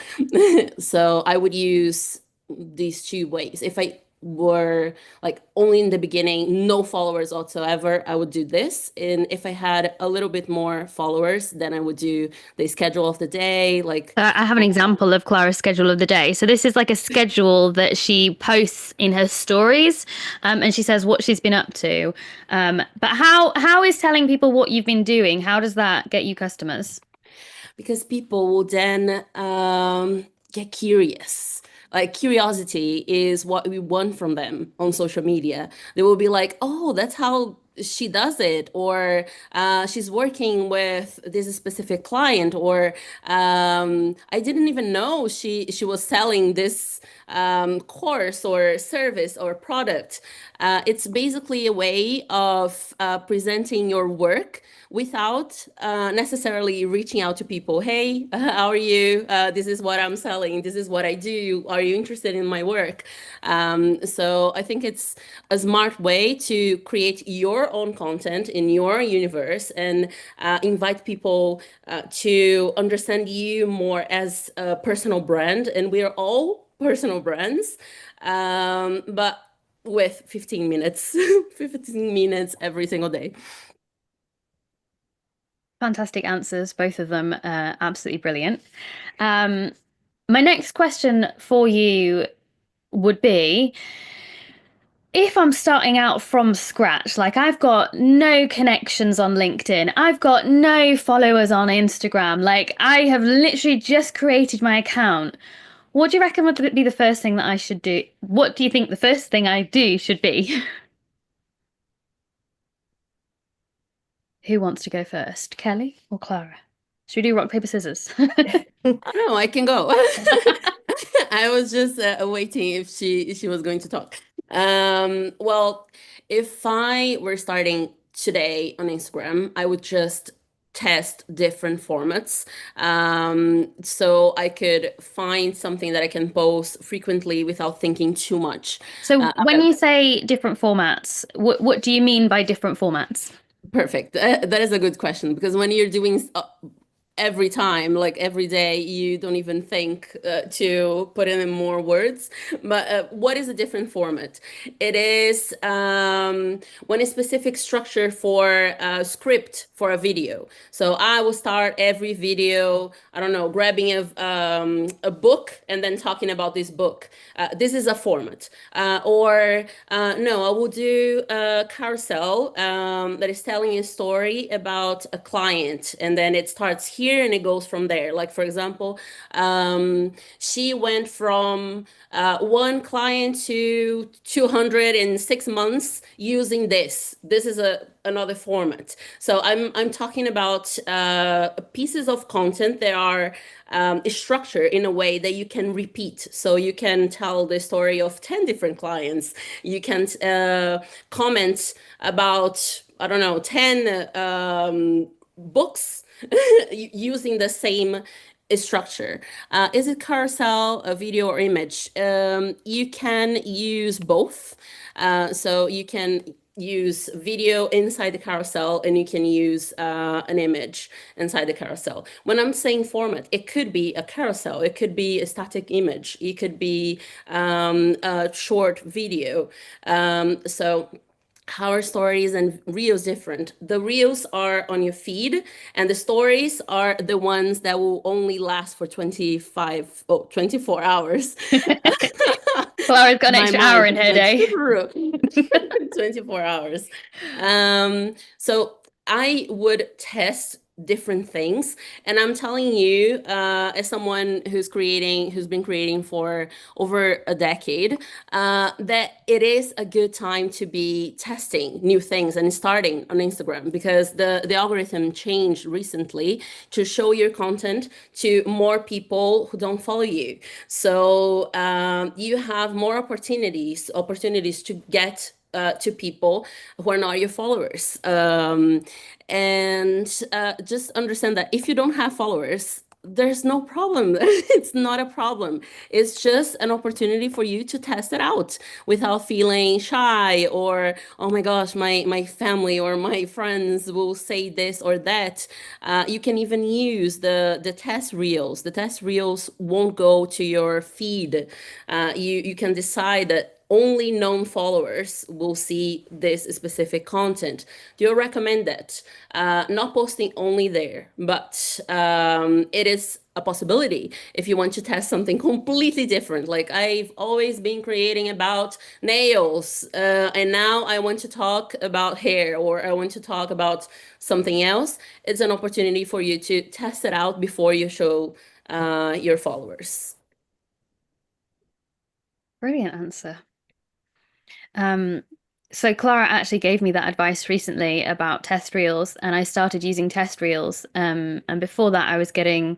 So I would use these two ways. If I were like only in the beginning, no followers whatsoever, I would do this. And if I had a little bit more followers, then I would do the schedule of the day. Like, I have an example of Clara's schedule of the day. So this is like a schedule that she posts in her stories, and she says what she's been up to. But how is telling people what you've been doing? How does that get you customers? because people will then get curious. Like curiosity is what we want from them on social media. They will be like, oh, that's how she does it, or she's working with this specific client, or I didn't even know she was selling this course or service or product. It's basically a way of presenting your work without necessarily reaching out to people. Hey, how are you? This is what I'm selling. This is what I do. Are you interested in my work? So I think it's a smart way to create your own content in your universe and invite people to understand you more as a personal brand. And we are all personal brands, but with 15 minutes, 15 minutes every single day. Fantastic answers, both of them, absolutely brilliant. My next question for you would be, if I'm starting out from scratch, like I've got no connections on LinkedIn, I've got no followers on Instagram, like I have literally just created my account, what do you reckon would be the first thing that I should do? What do you think the first thing I do should be? Who wants to go first, Kelly or Clara? Should we do rock, paper, scissors? I don't know, I can go. I was just waiting if she was going to talk. Well, if I were starting today on Instagram, I would just test different formats, so I could find something that I can post frequently without thinking too much. So when you say different formats, what do you mean by different formats? Perfect. That is a good question, because when you're doing every time, like every day, you don't even think to put in more words. But what is a different format? It is one specific structure for a script for a video. So I will start every video, I don't know, grabbing a book and then talking about this book. This is a format. Or no, I will do a carousel that is telling a story about a client, and then it starts here and it goes from there. Like, for example, she went from one client to 200 in 6 months using this. This is another format. So I'm talking about pieces of content that are structured in a way that you can repeat. So you can tell the story of 10 different clients. You can comment about, I don't know, 10 books using the same structure. Is it carousel, a video, or image? You can use both. So you can use video inside the carousel, and you can use an image inside the carousel. When I'm saying format, it could be a carousel, it could be a static image, it could be a short video. So how are stories and reels different? The reels are on your feed, and the stories are the ones that will only last for 24 hours. Clara's got an My extra mind hour in just her went day. 24 hours. So I would test different things. And I'm telling you, as someone who's been creating for over a decade, that it is a good time to be testing new things and starting on Instagram, because the algorithm changed recently to show your content to more people who don't follow you. So you have more opportunities to get to people who are not your followers. And just understand that if you don't have followers, there's no problem. It's not a problem. It's just an opportunity for you to test it out without feeling shy or, oh my gosh, my family or my friends will say this or that. You can even use the test reels. The test reels won't go to your feed. You can decide that only known followers will see this specific content. Do you recommend that? Not posting only there, but it is a possibility if you want to test something completely different. Like I've always been creating about nails, and now I want to talk about hair, or I want to talk about something else. It's an opportunity for you to test it out before you show your followers. Brilliant answer. So Clara actually gave me that advice recently about test reels, and I started using test reels. And before that, I was getting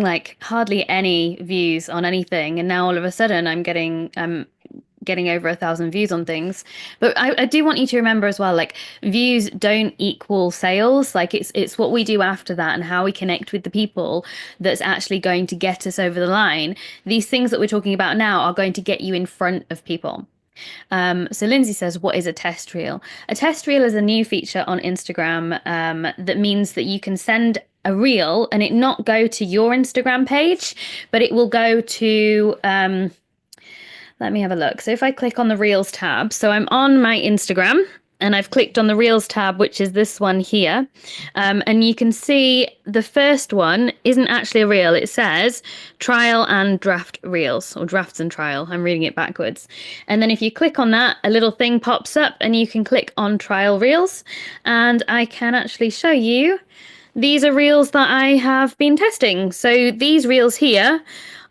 like hardly any views on anything, and now all of a sudden I'm getting over 1,000 views on things. But I do want you to remember as well, like views don't equal sales. Like it's what we do after that and how we connect with the people that's actually going to get us over the line. These things that we're talking about now are going to get you in front of people. So Lindsay says, what is a test reel? A test reel is a new feature on Instagram that means that you can send a reel and it not go to your Instagram page, but it will go to let me have a look. So if I click on the Reels tab, so I'm on my Instagram and I've clicked on the Reels tab, which is this one here. And you can see the first one isn't actually a reel. It says trial and draft reels, or drafts and trial. I'm reading it backwards. And then if you click on that, a little thing pops up and you can click on trial reels. And I can actually show you. These are reels that I have been testing. So these reels here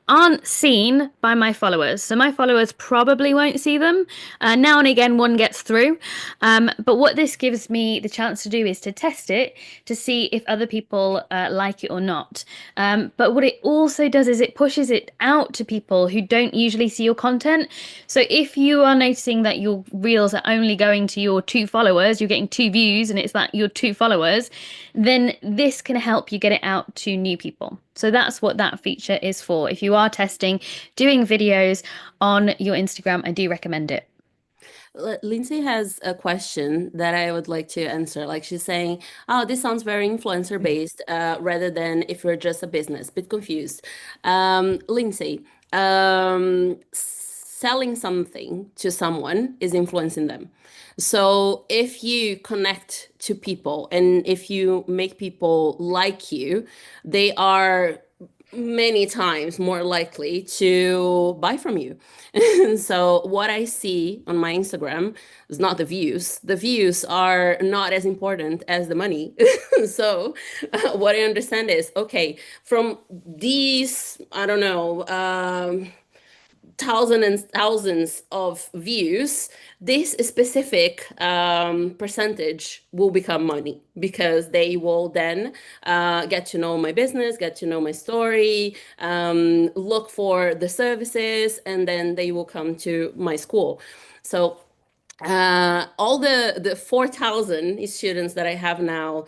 aren't seen by my followers. So my followers probably won't see them. Now and again, one gets through. But what this gives me the chance to do is to test it to see if other people like it or not. But what it also does is it pushes it out to people who don't usually see your content. So if you are noticing that your reels are only going to your 2 followers, you're getting 2 views and it's that your 2 followers, then this can help you get it out to new people. So that's what that feature is for. If you are testing doing videos on your Instagram, I do recommend it. Lindsay has a question that I would like to answer. Like she's saying, oh, this sounds very influencer based rather than if you're just a business. Bit confused. Lindsay, selling something to someone is influencing them. So if you connect to people and if you make people like you, they are many times more likely to buy from you. So what I see on my Instagram is not the views. The views are not as important as the money. So what I understand is, okay, from these, I don't know, thousands and thousands of views, this specific percentage will become money because they will then get to know my business, get to know my story, look for the services, and then they will come to my school. So all the 4,000 students that I have now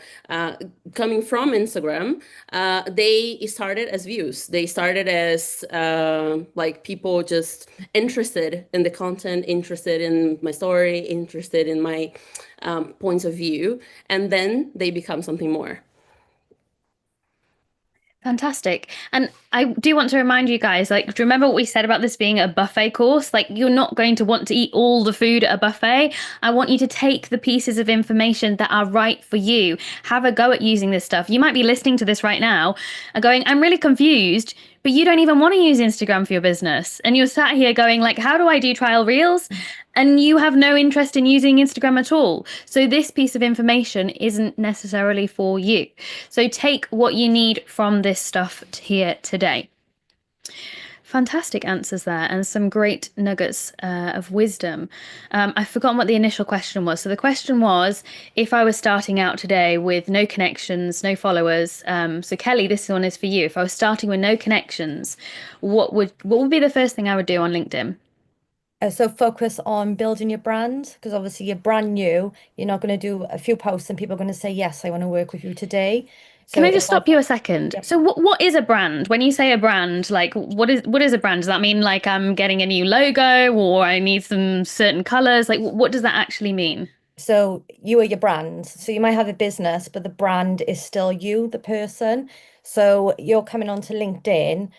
coming from Instagram, they started as views. They started as like people just interested in the content, interested in my story, interested in my points of view, and then they become something more. Fantastic. And I do want to remind you guys, like, do you remember what we said about this being a buffet course? Like, you're not going to want to eat all the food at a buffet. I want you to take the pieces of information that are right for you. Have a go at using this stuff. You might be listening to this right now and going, I'm really confused, but you don't even want to use Instagram for your business. And you're sat here going, like, how do I do trial reels? And you have no interest in using Instagram at all. So this piece of information isn't necessarily for you. So take what you need from this stuff here today. Fantastic answers there, and some great nuggets of wisdom. I've forgotten what the initial question was. So the question was, if I was starting out today with no connections, no followers. So Kelly, this one is for you. If I was starting with no connections, what would be the first thing I would do on LinkedIn? So focus on building your brand because obviously you're brand new. You're not going to do a few posts and people are going to say, yes, I want to work with you today. Can So I it's just stop you a second? yep. So what is a brand? When you say a brand, like what is a brand? Does that mean like I'm getting a new logo or I need some certain colors? Like what does that actually mean? So you are your brand. So you might have a business, but the brand is still you, the person. So you're coming onto LinkedIn.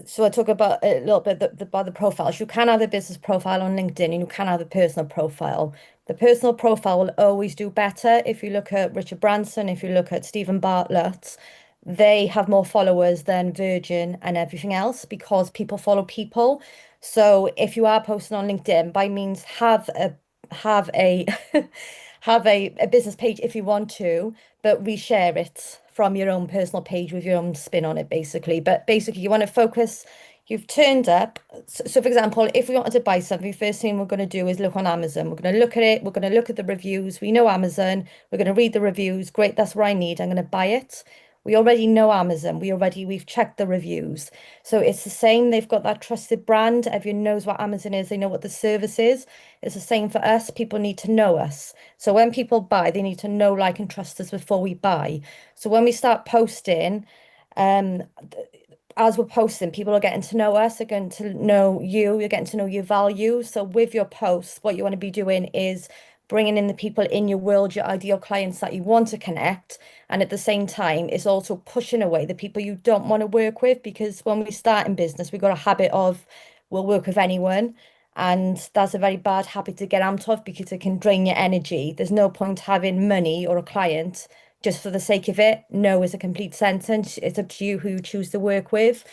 So I talk about a little bit about the profiles. You can have a business profile on LinkedIn and you can have a personal profile. The personal profile will always do better. If you look at Richard Branson, if you look at Stephen Bartlett, they have more followers than Virgin and everything else because people follow people. So if you are posting on LinkedIn, by means have a have a business page if you want to, but reshare it from your own personal page with your own spin on it, basically. But basically, you want to focus. You've turned up. So for example, if we wanted to buy something, first thing we're going to do is look on Amazon. We're going to look at it. We're going to look at the reviews. We know Amazon. We're going to read the reviews. Great, that's what I need. I'm going to buy it. We already know Amazon. We've checked the reviews. So it's the same. They've got that trusted brand. Everyone knows what Amazon is. They know what the service is. It's the same for us. People need to know us. So when people buy, they need to know, like, and trust us before we buy. So when we start posting, um, as we're posting, people are getting to know us, they're getting to know you, you're getting to know your values. So with your posts, what you want to be doing is bringing in the people in your world, your ideal clients that you want to connect. And at the same time, it's also pushing away the people you don't want to work with because when we start in business, we've got a habit of we'll work with anyone. And that's a very bad habit to get out of because it can drain your energy. There's no point having money or a client just for the sake of it. No is a complete sentence. It's up to you who you choose to work with.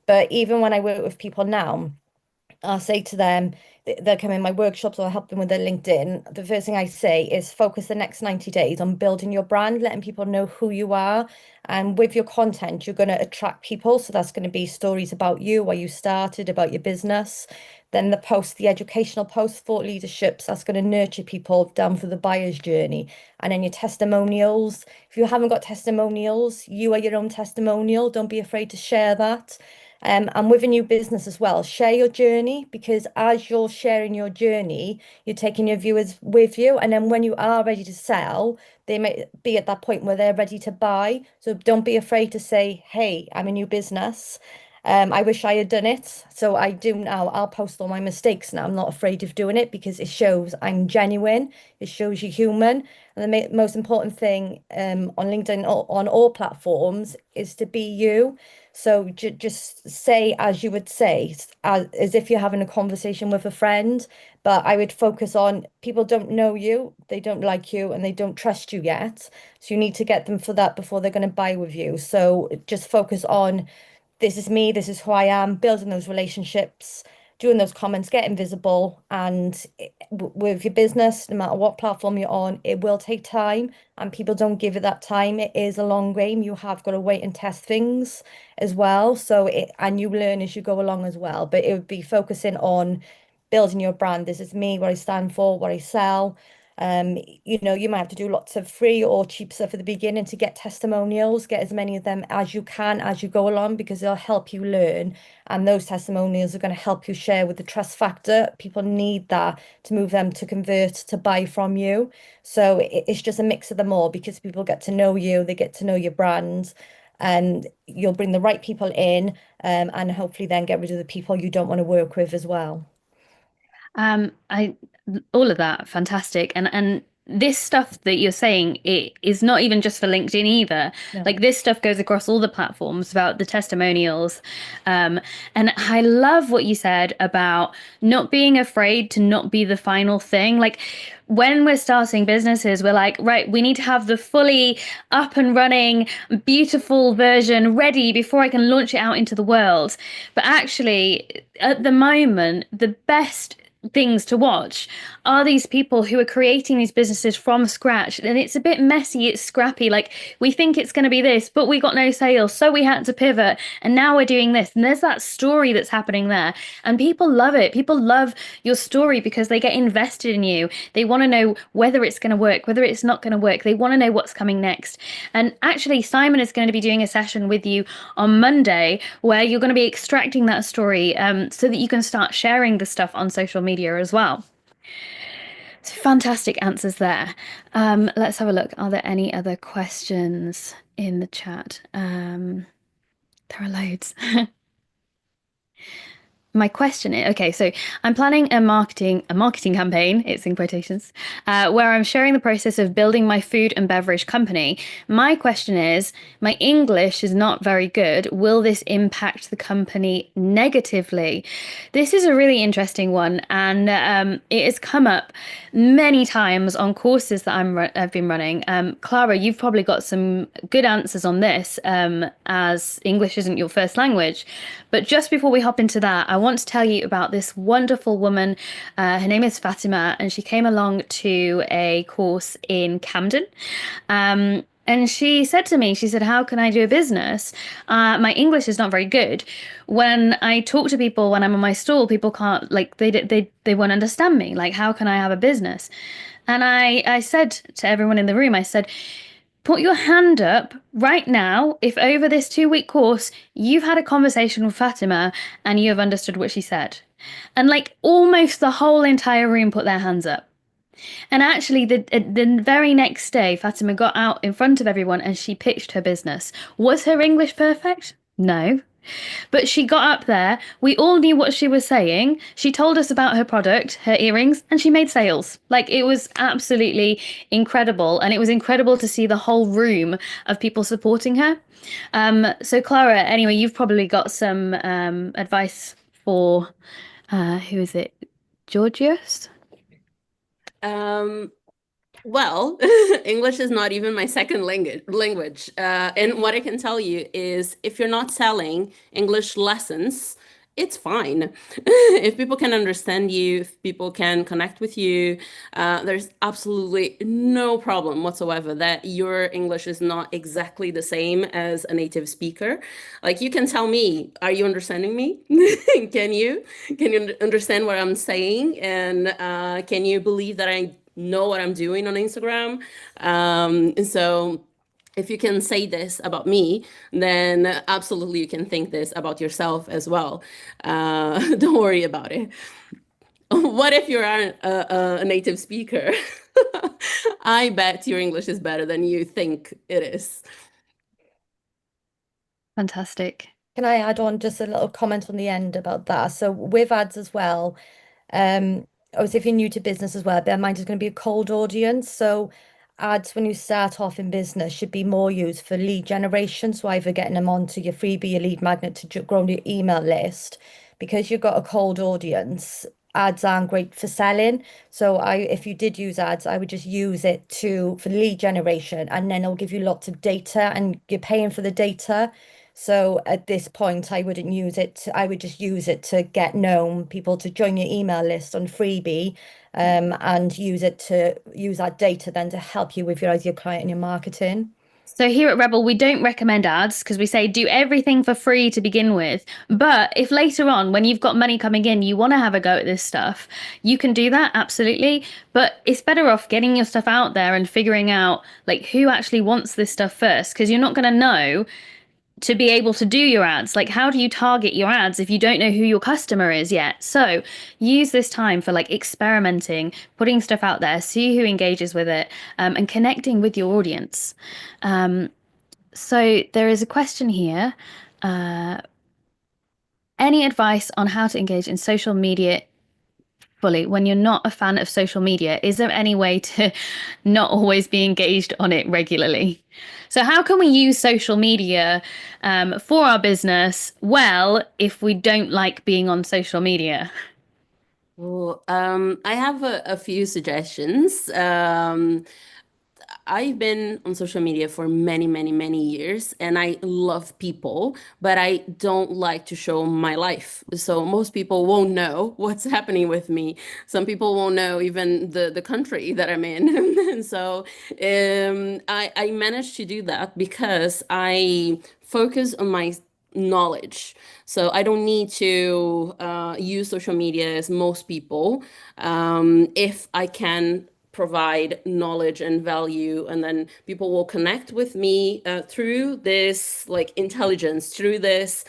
But even when I work with people now, I'll say to them, they'll come in my workshops or I'll help them with their LinkedIn. The first thing I say is focus the next 90 days on building your brand, letting people know who you are. And with your content, you're going to attract people. So that's going to be stories about you, where you started, about your business. Then the educational post, thought leaderships, that's going to nurture people down through the buyer's journey. And then your testimonials. If you haven't got testimonials, you are your own testimonial. Don't be afraid to share that. And with a new business as well, share your journey because as you're sharing your journey, you're taking your viewers with you. And then when you are ready to sell, they may be at that point where they're ready to buy. So don't be afraid to say, hey, I'm a new business. I wish I had done it. So I do now. I'll post all my mistakes now. I'm not afraid of doing it because it shows I'm genuine. It shows you're human. And the most important thing on LinkedIn or on all platforms is to be you. So just say as you would say, as if you're having a conversation with a friend. But I would focus on people don't know you, they don't like you, and they don't trust you yet. So you need to get them for that before they're going to buy with you. So just focus on this is me, this is who I am, building those relationships, doing those comments, getting visible. And with your business, no matter what platform you're on, it will take time and people don't give it that time. It is a long game. You have got to wait and test things as well. And you learn as you go along as well. But it would be focusing on building your brand. This is me, what I stand for, what I sell. You might have to do lots of free or cheap stuff at the beginning to get testimonials, get as many of them as you can as you go along because they'll help you learn. And those testimonials are going to help you share with the trust factor. People need that to move them to convert to buy from you. So it's just a mix of them all because people get to know you, they get to know your brand, and you'll bring the right people in, and hopefully then get rid of the people you don't want to work with as well. I all of that fantastic, and this stuff that you're saying, it is not even just for LinkedIn either. No. Like this stuff goes across all the platforms about the testimonials. And I love what you said about not being afraid to not be the final thing. Like when we're starting businesses, we're like, right, we need to have the fully up and running, beautiful version ready before I can launch it out into the world. But actually, at the moment, the best things to watch are these people who are creating these businesses from scratch, and it's a bit messy, it's scrappy. Like we think it's going to be this, but we got no sales, so we had to pivot, and now we're doing this. And there's that story that's happening there, and people love it. People love your story because they get invested in you. They want to know whether it's going to work, whether it's not going to work. They want to know what's coming next. And actually, Simon is going to be doing a session with you on Monday where you're going to be extracting that story, so that you can start sharing the stuff on social media as well. So fantastic answers there. Let's have a look. Are there any other questions in the chat? There are loads. My question is, okay, so I'm planning a marketing campaign, it's in quotations, where I'm sharing the process of building my food and beverage company. My question is, my English is not very good. Will this impact the company negatively? This is a really interesting one, and it has come up many times on courses that I've been running. Clara, you've probably got some good answers on this, as English isn't your first language. But just before we hop into that, I want to tell you about this wonderful woman. Her name is Fatima, and she came along to a course in Camden. And she said to me, she said, how can I do a business? My English is not very good. When I talk to people, when I'm on my stall, people can't, like, they won't understand me. Like, how can I have a business? And I said to everyone in the room, I said, put your hand up right now if over this 2-week course you've had a conversation with Fatima and you have understood what she said. And like almost the whole entire room put their hands up. And actually, the very next day, Fatima got out in front of everyone and she pitched her business. Was her English perfect? No. But she got up there, we all knew what she was saying. She told us about her product, her earrings, and she made sales. Like it was absolutely incredible. And it was incredible to see the whole room of people supporting her. So Clara, anyway, you've probably got some advice for, who is it? Georgios? Well, English is not even my second language. And what I can tell you is if you're not selling English lessons, it's fine. If people can understand you, if people can connect with you, there's absolutely no problem whatsoever that your English is not exactly the same as a native speaker. Like you can tell me, are you understanding me? Can you understand what I'm saying? And can you believe that I know what I'm doing on Instagram? And so if you can say this about me, then absolutely you can think this about yourself as well. Don't worry about it. What if you are a native speaker? I bet your English is better than you think it is. Fantastic. Can I add on just a little comment on the end about that? So with ads as well, obviously if you're new to business as well, bear in mind it's going to be a cold audience. So ads when you start off in business should be more used for lead generation. So either getting them onto your freebie, your lead magnet to grow your email list. Because you've got a cold audience, ads aren't great for selling. So if you did use ads, I would just use it for lead generation, and then it'll give you lots of data and you're paying for the data. So at this point, I wouldn't use it. I would just use it to get known people to join your email list on freebie, and use that data then to help you with your client and your marketing. So here at Rebel, we don't recommend ads because we say do everything for free to begin with. But if later on, when you've got money coming in, you want to have a go at this stuff, you can do that, absolutely. But it's better off getting your stuff out there and figuring out like who actually wants this stuff first, because you're not going to know to be able to do your ads. Like, how do you target your ads if you don't know who your customer is yet? So use this time for like experimenting, putting stuff out there, see who engages with it, and connecting with your audience. So there is a question here. Any advice on how to engage in social media fully when you're not a fan of social media? Is there any way to not always be engaged on it regularly? So how can we use social media for our business well if we don't like being on social media? Well, I have a few suggestions. I've been on social media for many, many, many years, and I love people, but I don't like to show my life. So most people won't know what's happening with me. Some people won't know even the country that I'm in. And so I managed to do that because I focus on my knowledge. So I don't need to use social media as most people if I can provide knowledge and value, and then people will connect with me through this like intelligence, through this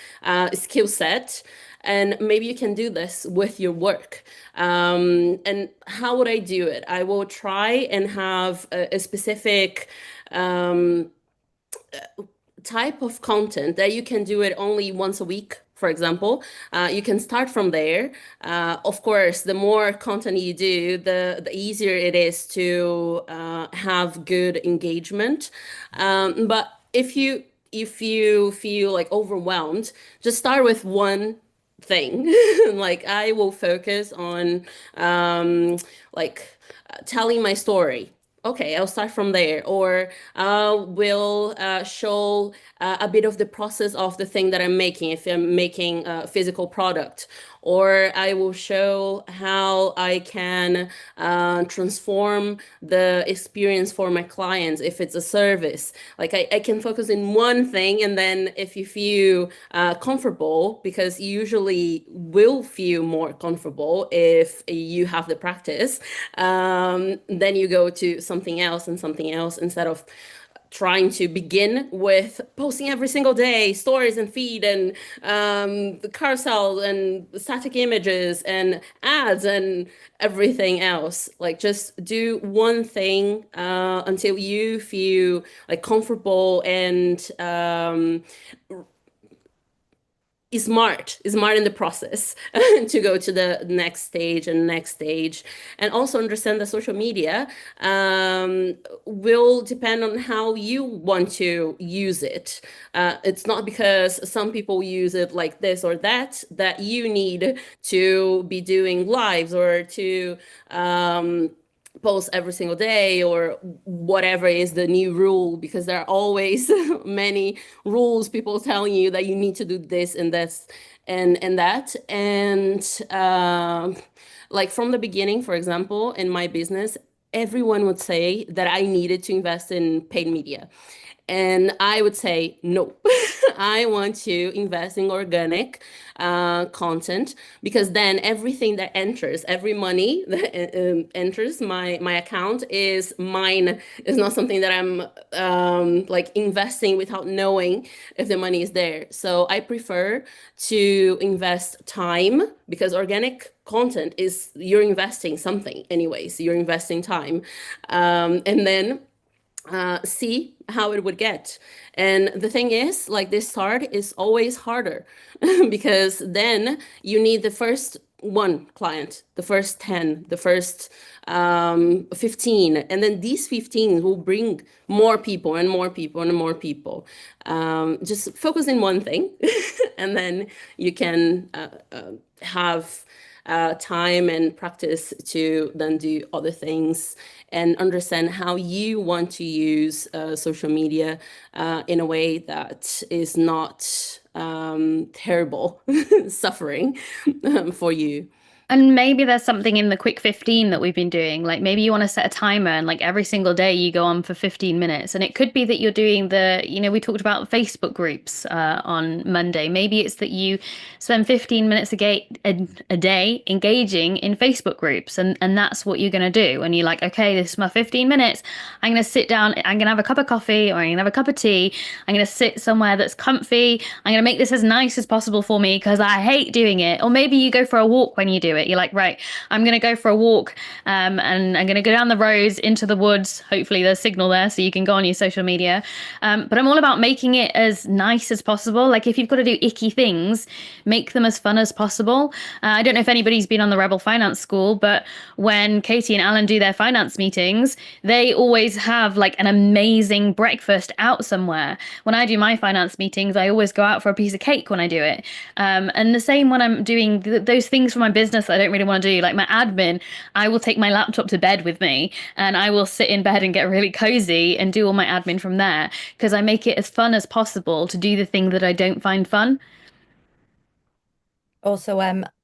skill set. And maybe you can do this with your work. And how would I do it? I will try and have a specific type of content that you can do it only once a week, for example. You can start from there. Of course, the more content you do, the easier it is to have good engagement. But if you feel like overwhelmed, just start with one thing. Like I will focus on like telling my story. Okay, I'll start from there. Or will show a bit of the process of the thing that I'm making, if I'm making a physical product. Or I will show how I can transform the experience for my clients if it's a service. Like I can focus in one thing, and then if you feel comfortable, because you usually will feel more comfortable if you have the practice, then you go to something else and something else, instead of trying to begin with posting every single day, stories and feed and the carousel and static images and ads and everything else. Like just do one thing until you feel like comfortable and is smart in the process to go to the next stage and next stage. And also understand that social media will depend on how you want to use it. It's not because some people use it like this or that you need to be doing lives or to post every single day or whatever is the new rule, because there are always many rules, people telling you that you need to do this and this and that. And like from the beginning, for example, in my business, everyone would say that I needed to invest in paid media. And I would say, no, I want to invest in organic content, because then everything that enters, every money that enters my account is mine. It's not something that I'm like investing without knowing if the money is there. So I prefer to invest time, because organic content is, you're investing something anyways, you're investing time. And then see how it would get. And the thing is, like, this start is always harder because then you need the first one client, the first 10, the first 15, and then these 15 will bring more people and more people and more people. Just focus in one thing and then you can have time and practice to then do other things and understand how you want to use social media in a way that is not terrible suffering for you. And maybe there's something in the quick 15 that we've been doing. Like maybe you want to set a timer and like every single day you go on for 15 minutes. And it could be that you're doing we talked about Facebook groups on Monday. Maybe it's that you spend 15 minutes a day engaging in Facebook groups. And that's what you're going to do. And you're like, okay, this is my 15 minutes. I'm going to sit down. I'm going to have a cup of coffee or I'm going to have a cup of tea. I'm going to sit somewhere that's comfy. I'm going to make this as nice as possible for me because I hate doing it. Or maybe you go for a walk when you do it. it. You're like, right, I'm going to go for a walk, and I'm going to go down the roads into the woods. Hopefully there's signal there so you can go on your social media. But I'm all about making it as nice as possible. Like if you've got to do icky things, make them as fun as possible. I don't know if anybody's been on the Rebel Finance School, but when Katie and Alan do their finance meetings, they always have like an amazing breakfast out somewhere. When I do my finance meetings, I always go out for a piece of cake when I do it. And the same when I'm doing those things for my business that I don't really want to do, like my admin, I will take my laptop to bed with me and I will sit in bed and get really cozy and do all my admin from there because I make it as fun as possible to do the thing that I don't find fun. Also,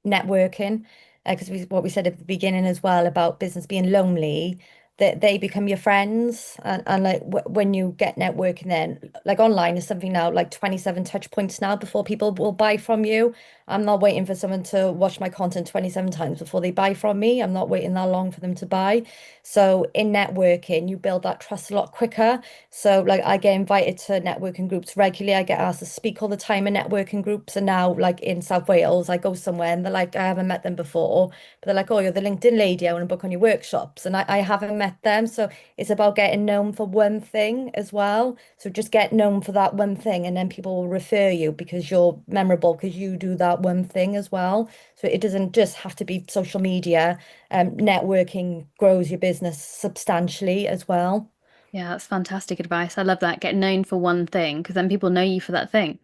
networking, because what we said at the beginning as well about business being lonely, that they become your friends, and like w when you get networking, then like online is something now like 27 touch points now before people will buy from you. I'm not waiting for someone to watch my content 27 times before they buy from me. I'm not waiting that long for them to buy. So in networking, you build that trust a lot quicker. So like I get invited to networking groups regularly. I get asked to speak all the time in networking groups. And now like in South Wales, I go somewhere and they're like, I haven't met them before, but they're like, oh, you're the LinkedIn lady. I want to book on your workshops. And I haven't met them. So it's about getting known for one thing as well. So just get known for that one thing and then people will refer you because you're memorable because you do that one thing as well. So it doesn't just have to be social media. Networking grows your business substantially as well. Yeah, that's fantastic advice. I love that. Get known for one thing because then people know you for that thing.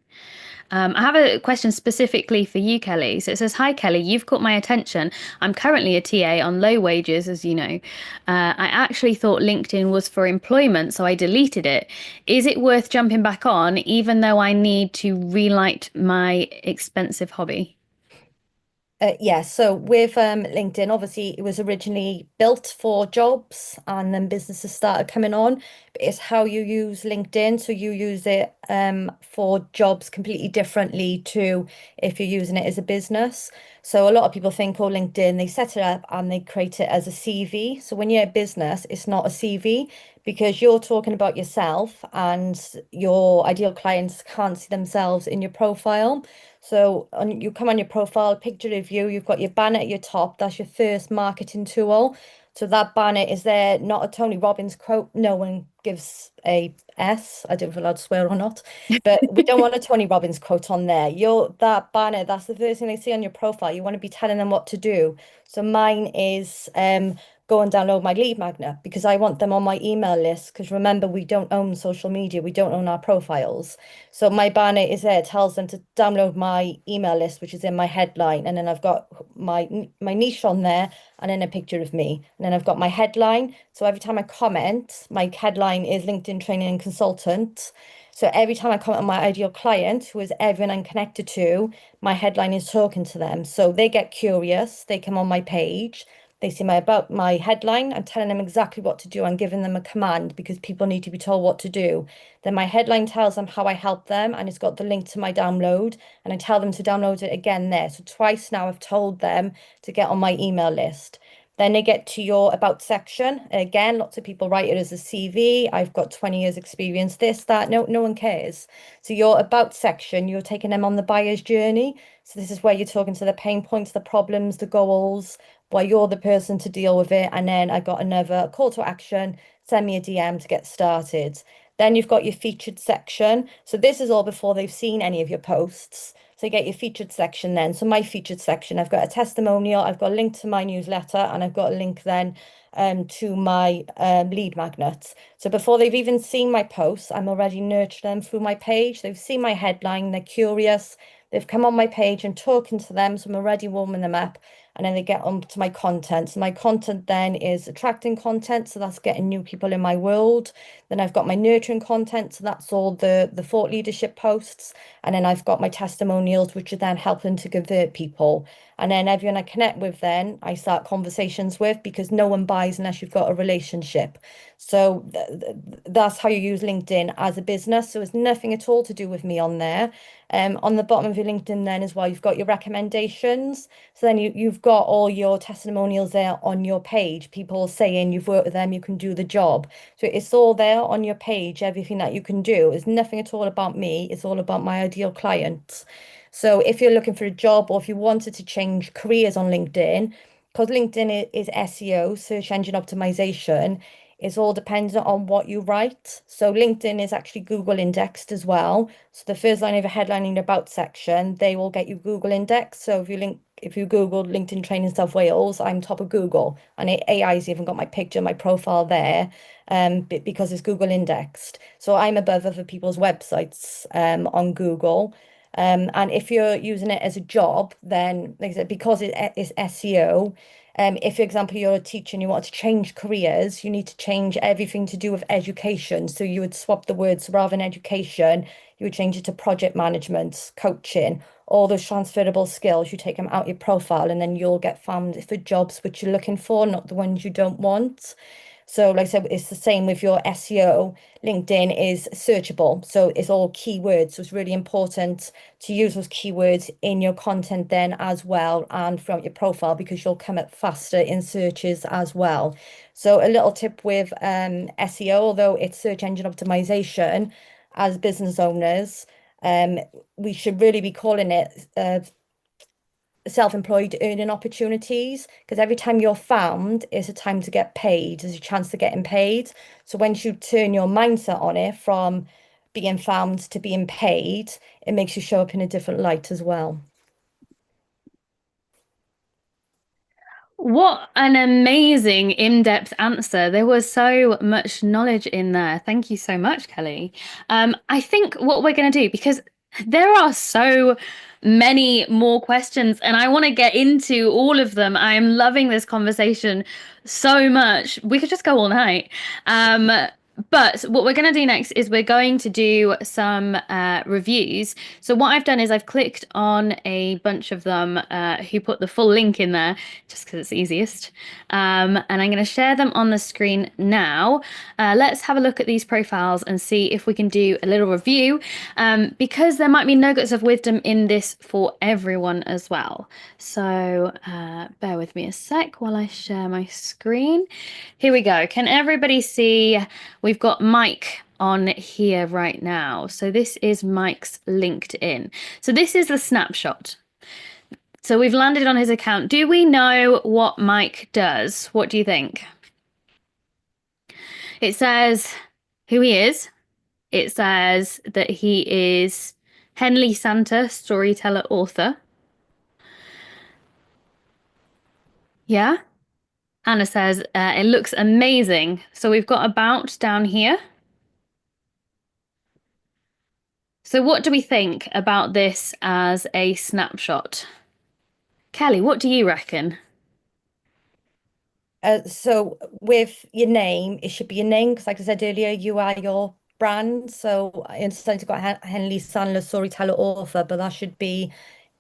I have a question specifically for you, Kelly. So it says, "Hi, Kelly. You've caught my attention. I'm currently a TA on low wages, as you know. I actually thought LinkedIn was for employment, so I deleted it. Is it worth jumping back on, even though I need to relight my expensive hobby?" Yeah, so with LinkedIn, obviously it was originally built for jobs and then businesses started coming on. But it's how you use LinkedIn. So you use it for jobs completely differently to if you're using it as a business. So a lot of people think, oh, LinkedIn, they set it up and they create it as a CV. So when you're a business, it's not a CV because you're talking about yourself and your ideal clients can't see themselves in your profile. So you come on your profile, picture of you, you've got your banner at your top. That's your first marketing tool. So that banner is there, not a Tony Robbins quote. No one gives a S. I don't know if I'm allowed to swear or not, but we don't want a Tony Robbins quote on there. That banner, that's the first thing they see on your profile. You want to be telling them what to do. So mine is go and download my lead magnet because I want them on my email list. Because remember, we don't own social media, we don't own our profiles. So my banner is there, it tells them to download my email list, which is in my headline, and then I've got my niche on there, and then a picture of me, and then I've got my headline. So every time I comment, my headline is LinkedIn training and consultant. So every time I comment on my ideal client, who is everyone I'm connected to, my headline is talking to them. So they get curious, they come on my page. They see my headline. I'm telling them exactly what to do. I'm giving them a command because people need to be told what to do. Then my headline tells them how I help them, and it's got the link to my download, and I tell them to download it again there. So twice now I've told them to get on my email list. Then they get to your about section. Again, lots of people write it as a CV. I've got 20 years experience, this, that. No one cares. So your about section, you're taking them on the buyer's journey. So this is where you're talking to the pain points, the problems, the goals, why you're the person to deal with it. And then I got another call to action, send me a DM to get started. Then you've got your featured section. So this is all before they've seen any of your posts. So you get your featured section then. So my featured section, I've got a testimonial, I've got a link to my newsletter, and I've got a link then to my lead magnets. So before they've even seen my posts, I'm already nurturing them through my page. They've seen my headline, they're curious, they've come on my page and talking to them, so I'm already warming them up. And then they get on to my content. So my content then is attracting content, so that's getting new people in my world. Then I've got my nurturing content, so that's all the thought leadership posts. And then I've got my testimonials, which are then helping to convert people. And then everyone I connect with, then I start conversations with because no one buys monetize unless you've got a relationship. So that's how you use LinkedIn as a business. So it's nothing at all to do with me on there. On the bottom of your LinkedIn then as well, you've got your recommendations. So then you've got all your testimonials there on your page, people saying you've worked with them, you can do the job. So it's all there on your page, everything that you can do. It's nothing at all about me. It's all about my ideal clients. So if you're looking for a job or if you wanted to change careers on LinkedIn, because LinkedIn is SEO, search engine optimization, it's all dependent on what you write. So LinkedIn is actually Google indexed as well. So the first line of a headline in your about section, they will get you Google indexed. So if you Google LinkedIn training South Wales, I'm top of Google, and AI's even got my picture, my profile there, because it's Google indexed. So I'm above other people's websites on Google. And if you're using it as a job, then like I said, because it is SEO, if, for example, you're a teacher and you want to change careers, you need to change everything to do with education. So you would swap the words rather than education, you would change it to project management, coaching, all those transferable skills. You take them out your profile, and then you'll get found for jobs which you're looking for, not the ones you don't want. So, like I said, it's the same with your SEO. LinkedIn is searchable, so it's all keywords. So it's really important to use those keywords in your content then as well and from your profile, because you'll come up faster in searches as well. So a little tip with SEO, although it's search engine optimization, as business owners, um, we should really be calling it self-employed earning opportunities, because every time you're found is a time to get paid, is a chance to getting paid. So once you turn your mindset on it from being found to being paid, it makes you show up in a different light as well. What an amazing in-depth answer. There was so much knowledge in there. Thank you so much, Kelly. I think what we're going to do, because there are so many more questions and I want to get into all of them. I am loving this conversation so much. We could just go all night. But what we're going to do next is we're going to do some reviews. So what I've done is I've clicked on a bunch of them who put the full link in there just because it's easiest. And I'm going to share them on the screen now. Let's have a look at these profiles and see if we can do a little review, because there might be nuggets of wisdom in this for everyone as well. So bear with me a sec while I share my screen. Here we go. Can everybody see? We've got Mike on here right now. So this is Mike's LinkedIn. So this is the snapshot. So we've landed on his account. Do we know what Mike does? What do you think? It says who he is. It says that he is Henley Santa, storyteller, author. Yeah. Anna says, it looks amazing. So we've got about down here. So what do we think about this as a snapshot? Kelly, what do you reckon? So with your name, it should be your name, because like I said earlier, you are your brand. So I understand you've got Henley Sandler, storyteller, author, but that should be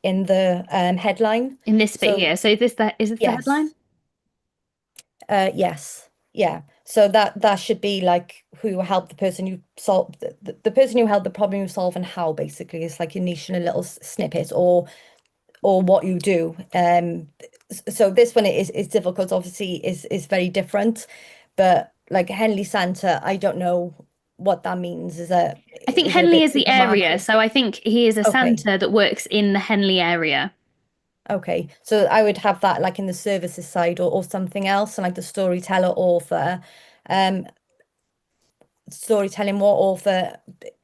in the headline. In this bit So here. So is this the headline? Yes. Yes. Yeah. So that should be like who helped the person you solve the person who helped the problem you solve, and how, basically. It's like your niche and a little snippet, or what you do. So this one is difficult, obviously, is very different. But like Henley Santa, I don't know what that means. I think is it a Henley bit is the area. supermarket? So I think he is a Okay. Santa that works in the Henley area. Okay, so I would have that like in the services side, or something else, and like the storyteller, author. Um, Storytelling, what author?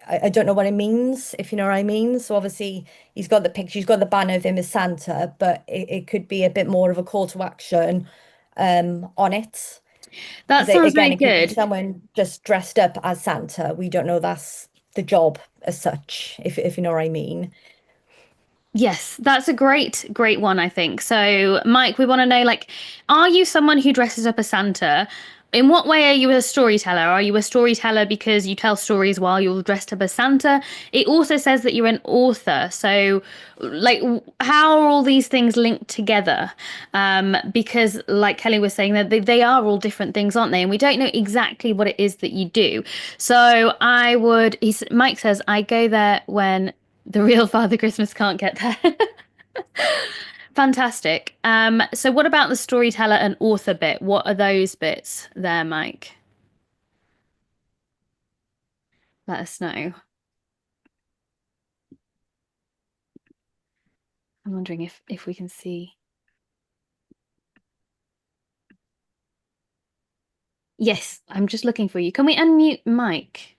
I don't know what it means, if you know what I mean. So obviously he's got the picture, he's got the banner of him as Santa, but it could be a bit more of a call to action on it. That Because sounds again, very it could be good. someone just dressed up as Santa. We don't know that's the job as such, if you know what I mean. Yes, that's a great one, I think. So, Mike, we want to know, like, are you someone who dresses up as Santa, In what way are you a storyteller? Are you a storyteller because you tell stories while you're dressed up as Santa? It also says that you're an author. So, like, how are all these things linked together? Because, like Kelly was saying, that they are all different things, aren't they? And we don't know exactly what it is that you do. So, Mike says, I go there when the real Father Christmas can't get there. Fantastic. So what about the storyteller and author bit? What are those bits there, Mike? Let us know. I'm wondering if we can see. Yes, I'm just looking for you. Can we unmute Mike?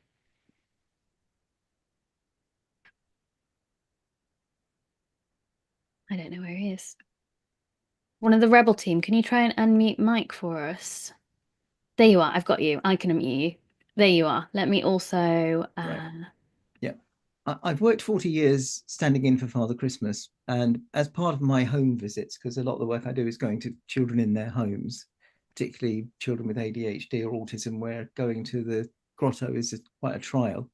I don't know where he is. One of the rebel team, can you try and unmute Mike for us? There you are. I've got you. I can unmute you. There you are. Let me also. Right. Yeah. I've worked 40 years standing in for Father Christmas, and as part of my home visits, because a lot of the work I do is going to children in their homes, particularly children with ADHD or autism, where going to the grotto is quite a trial.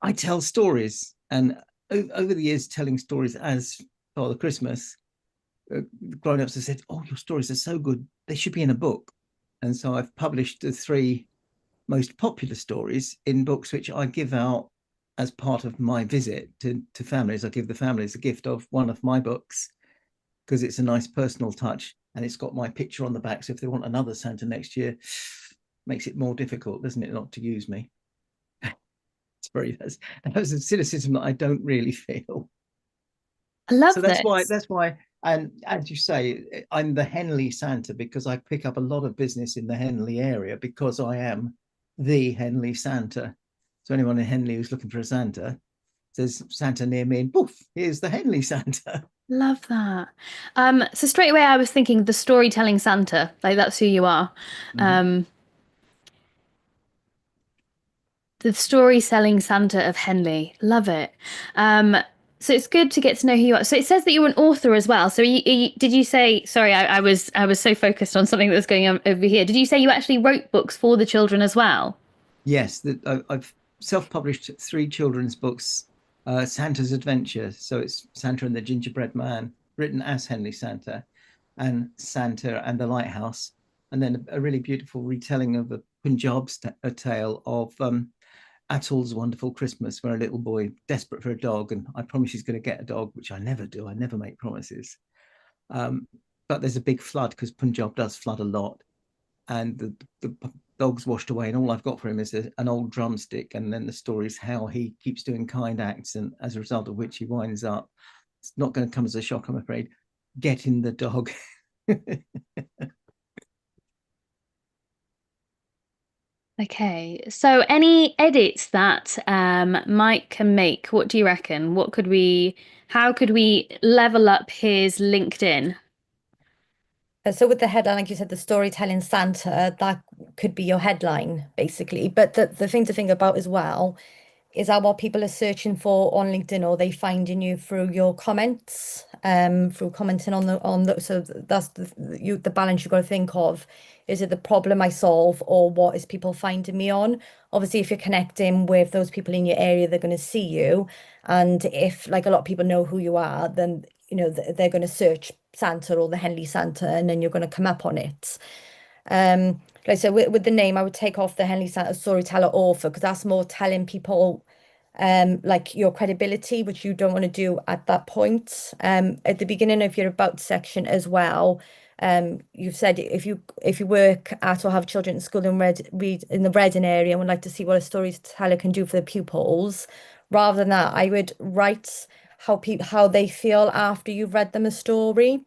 I tell stories, and over the years, telling stories as Father Christmas, grown-ups have said, "Oh, your stories are so good; they should be in a book." And so I've published the 3 most popular stories in books, which I give out as part of my visit to families. I give the families a gift of one of my books because it's a nice personal touch, and it's got my picture on the back. So if they want another Santa next year, makes it more difficult, doesn't it, not to use me? That's a cynicism that I don't really feel. I love So this. that's why, and as you say, I'm the Henley Santa because I pick up a lot of business in the Henley area because I am the Henley Santa. So anyone in Henley who's looking for a Santa says Santa near me, and poof, here's the Henley Santa. Love that. So straight away I was thinking the storytelling Santa, like that's who you are. The story-selling Santa of Henley. Love it. So it's good to get to know who you are. So it says that you're an author as well. So did you say, sorry, I was so focused on something that was going on over here. Did you say you actually wrote books for the children as well? Yes, I've self-published 3 children's books, Santa's Adventure. So it's Santa and the Gingerbread Man, written as Henley Santa, and Santa and the Lighthouse, and then a really beautiful retelling of a Punjab a tale of Atul's Wonderful Christmas, where a little boy desperate for a dog, and I promise he's going to get a dog, which I never do. I never make promises. But there's a big flood because Punjab does flood a lot, and the dog's washed away, and all I've got for him is an old drumstick. And then the story is how he keeps doing kind acts, and as a result of which he winds up, it's not going to come as a shock, I'm afraid, getting the dog. Okay, so any edits that Mike can make, what do you reckon? How could we level up his LinkedIn? So with the headline, like you said, the storytelling Santa, that could be your headline, basically. But the thing to think about as well is that what people are searching for on LinkedIn, or they finding you through your comments, through commenting on the so that's the balance you've got to think of. Is it the problem I solve, or what is people finding me on? Obviously, if you're connecting with those people in your area, they're going to see you. And if like a lot of people know who you are, then they're going to search Santa or the Henley Santa, and then you're going to come up on it. Like I said, with the name, I would take off the Henley Santa storyteller author, because that's more telling people like your credibility, which you don't want to do at that point. At the beginning of your about section as well, you've said if you work at or have children in school and read in the Reading area and would like to see what a storyteller can do for the pupils, rather than that, I would write how they feel after you've read them a story.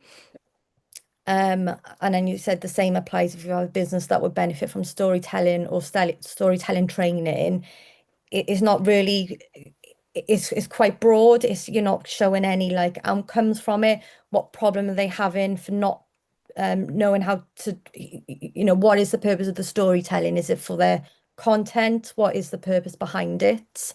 And then you said the same applies if you have a business that would benefit from storytelling or storytelling training. It is not really, it's quite broad. You're not showing any like outcomes from it. What problem are they having for not knowing how to, what is the purpose of the storytelling? Is it for their content? What is the purpose behind it?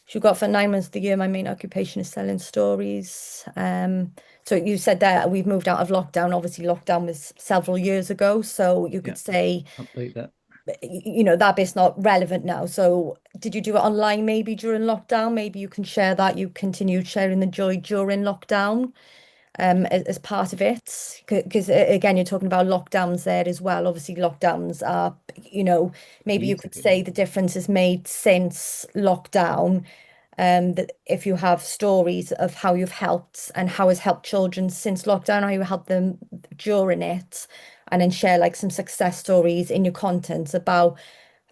She got for 9 months of the year, my main occupation is selling stories. So you said that we've moved out of lockdown. Obviously, lockdown was several years ago. So you could say, Update that. that bit's not relevant now. So did you do it online maybe during lockdown? Maybe you can share that. You continued sharing the joy during lockdown as part of it. Because again, you're talking about lockdowns there as well. Obviously, lockdowns are, maybe you could say the difference is made since lockdown. That if you have stories of how you've helped and how has helped children since lockdown, how you helped them during it, and then share like some success stories in your content about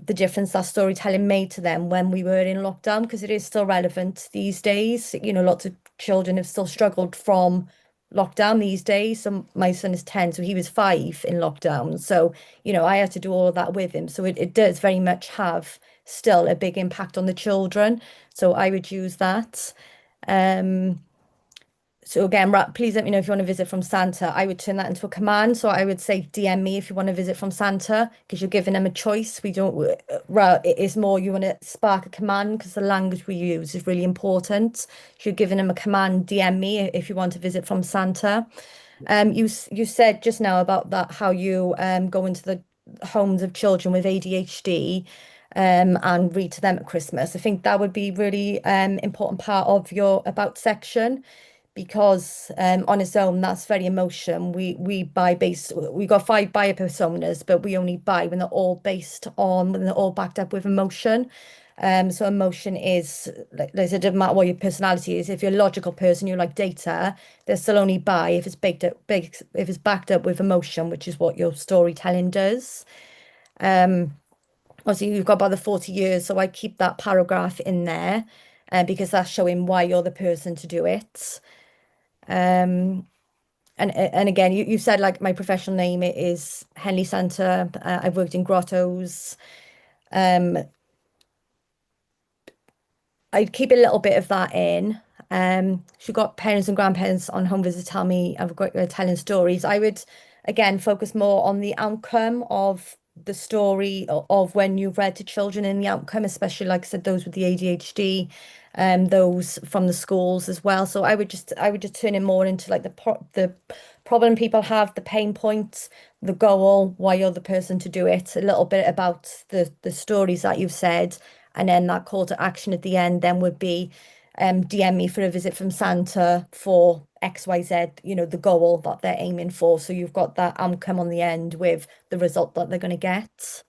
the difference that storytelling made to them when we were in lockdown, because it is still relevant these days. Lots of children have still struggled from lockdown these days. So my son is 10, so he was 5 in lockdown. So, I had to do all of that with him. So it does very much have still a big impact on the children. So I would use that. So again, please let me know if you want to visit from Santa. I would turn that into a command. So I would say DM me if you want to visit from Santa, because you're giving them a choice. We don't, it is more you want to spark a command, because the language we use is really important. So you're giving them a command, DM me if you want to visit from Santa. You said just now about that, how you go into the homes of children with ADHD and read to them at Christmas. I think that would be really important part of your about section, because on its own that's very emotion. We we got 5 buyer personas, but we only buy when they're all backed up with emotion. So emotion is like I said, it doesn't matter what your personality is. If you're a logical person, you like data, they'll still only buy if it's if it's backed up with emotion, which is what your storytelling does. Obviously you've got about the 40 years, so I keep that paragraph in there, because that's showing why you're the person to do it. And again, you said like my professional name is Henley Santa. I've worked in grottos. I'd keep a little bit of that in. She got parents and grandparents on home visits tell me I've got telling stories. I would again focus more on the outcome of the story of when you've read to children, in the outcome, especially like I said, those with the ADHD, those from the schools as well. So I would just turn it more into like the problem people have, the pain points, the goal, why you're the person to do it, a little bit about the stories that you've said, and then that call to action at the end then would be DM me for a visit from Santa for XYZ, the goal that they're aiming for. So you've got that outcome on the end with the result that they're going to get.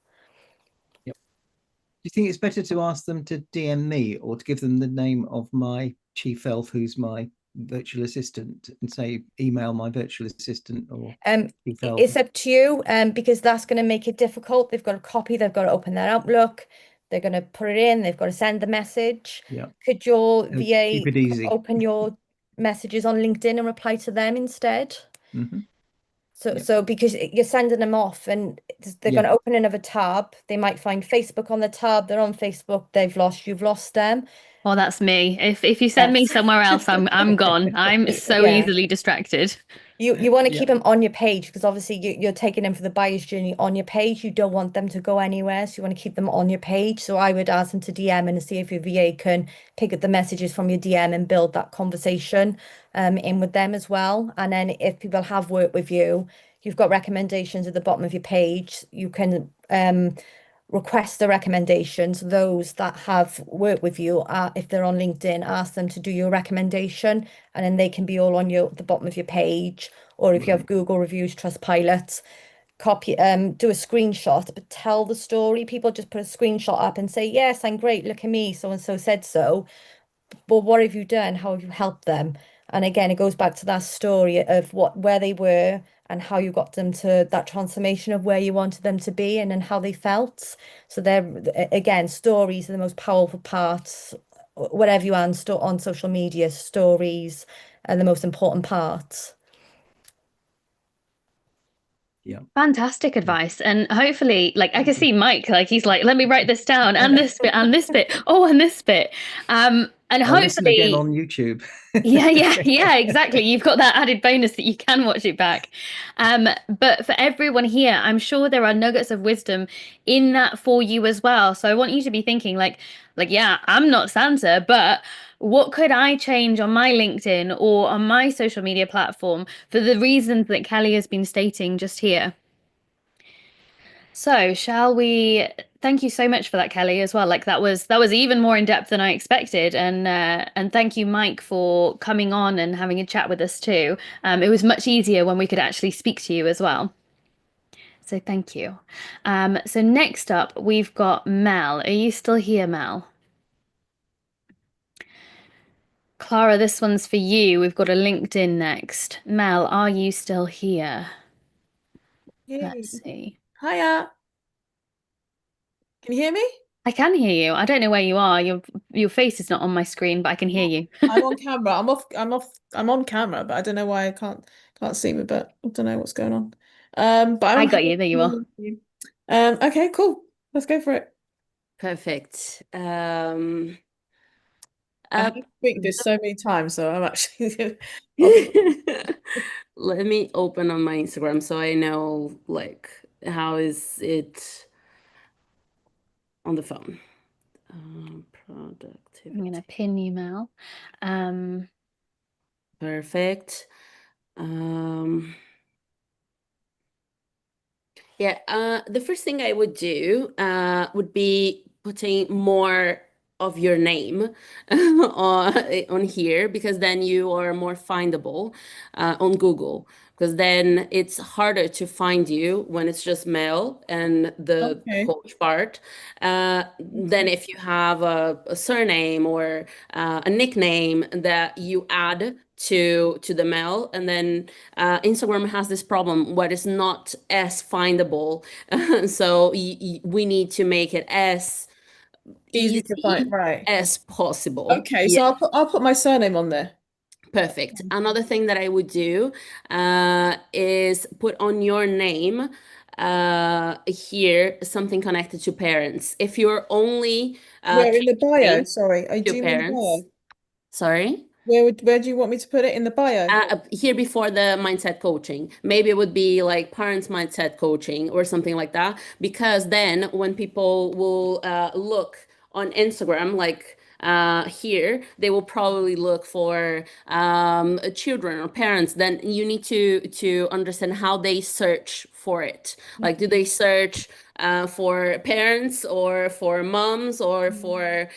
Yep. Do you think it's better to ask them to DM me, or to give them the name of my chief elf, who's my virtual assistant, and say email my virtual assistant or chief elf? It's up to you, because that's going to make it difficult. They've got to copy, they've got to open their Outlook, they're going to put it in, they've got to send the message. Yeah. Could your So VA keep it easy. open your messages on LinkedIn and reply to them instead? Mm-hmm. So, Yep. so because you're sending them off and they're going to open another tab, they might find Facebook on the tab. They're on Facebook. You've lost them. Well, that's me. If you send me Yes. somewhere else, I'm gone. I'm so Yeah. easily distracted. You want to Yeah. keep them on your page, because obviously you're taking them for the buyer's journey on your page. You don't want them to go anywhere, so you want to keep them on your page. So I would ask them to DM and see if your VA can pick up the messages from your DM and build that conversation in with them as well. And then if people have worked with you, you've got recommendations at the bottom of your page. You can request the recommendations. Those that have worked with you, if they're on LinkedIn, ask them to do your recommendation, and then they can be all on the bottom of your page. Or if you have Google reviews, Trustpilot, copy do a screenshot, but tell the story. People just put a screenshot up and say, yes, I'm great, look at me, so and so said so. But what have you done? How have you helped them? And again, it goes back to that story of where they were and how you got them to that transformation of where you wanted them to be, and then how they felt. So again, stories are the most powerful parts. Whatever you on social media, stories are the most important parts. Yeah. Fantastic advice. And hopefully, like I can see Mike, like he's like, let me write this down, and this bit, and this bit. Oh, and this bit. And I'll listen again hopefully, on YouTube. yeah, exactly. You've got that added bonus that you can watch it back. But for everyone here, I'm sure there are nuggets of wisdom in that for you as well. So I want you to be thinking yeah, I'm not Santa, but what could I change on my LinkedIn or on my social media platform for the reasons that Kelly has been stating just here? So, shall we? Thank you so much for that, Kelly, as well. Like that was even more in depth than I expected, and thank you, Mike, for coming on and having a chat with us too. It was much easier when we could actually speak to you as well. So thank you. So next up, we've got Mel. Are you still here, Mel? Clara, this one's for you. We've got a LinkedIn next. Mel, are you still here? Yay. Let's see. Hiya. Can you hear me? I can hear you. I don't know where you are. Your face is not on my screen, but I can hear you. I'm on camera. I'm on camera, but I don't know why I can't see me, but I don't know what's going on. But I I'm got you. There you are. okay, cool. Let's go for it. Perfect. I have to think this so many times, so I'm actually Let me open on my Instagram so I know like how is it on the phone. I'm Productivity. gonna pin you, Mel. Perfect. Yeah, the first thing I would do would be putting more of your name on here because then you are more findable on Google. Because then it's harder to find you when it's just Mel and the okay. coach part. Then if you have a surname or a nickname that you add to the Mel, and then Instagram has this problem where it's not as findable. So we need to make it as Easy to find, easy right? as possible. Okay, Yeah, so I'll put my surname on there. perfect. Another thing that I would do is put on your name here something connected to parents. If you're only Where in the bio? catering Sorry, do to you mean the bio? parents, sorry. Where do you want me to put it in the bio? Here before the mindset coaching, maybe it would be like parents mindset coaching or something like that, because then when people will look on Instagram, like here, they will probably look for children or parents. Then you need to understand how they search for it. Like, do they search for parents or for moms or for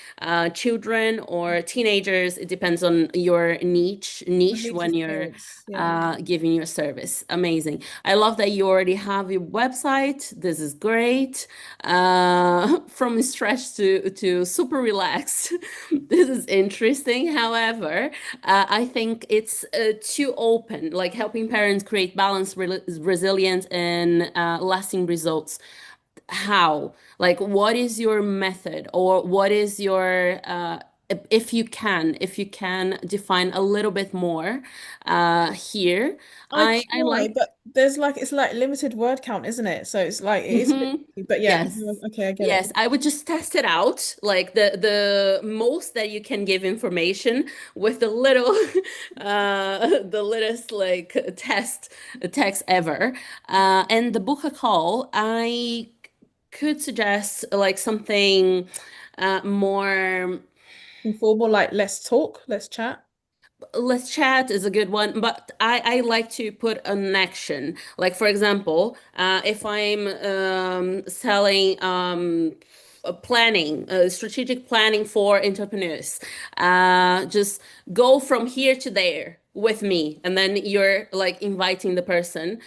children or teenagers? It depends on your niche Niche's when you're parents. Yeah. giving your service. Amazing. I love that you already have your website. This is great. From stretch to super relaxed. This is interesting. However, I think it's too open, like helping parents create balance, resilience, and lasting results. How? Like, what is your method, or what is your if you can define a little bit more here. I I try, like. but it's like limited word count, isn't it? So it's like it is a bit Mhm. tricky, but yeah, Yes. no, okay, I get it. Yes, I would just test it out, like the most that you can give information with the little the littlest like text ever. And the book a call, I could suggest like something more. Informal, like let's talk, let's chat. Let's chat is a good one, but I like to put an action. Like for example, if I'm selling planning, strategic planning for entrepreneurs, just go from here to there with me, and then you're like inviting the person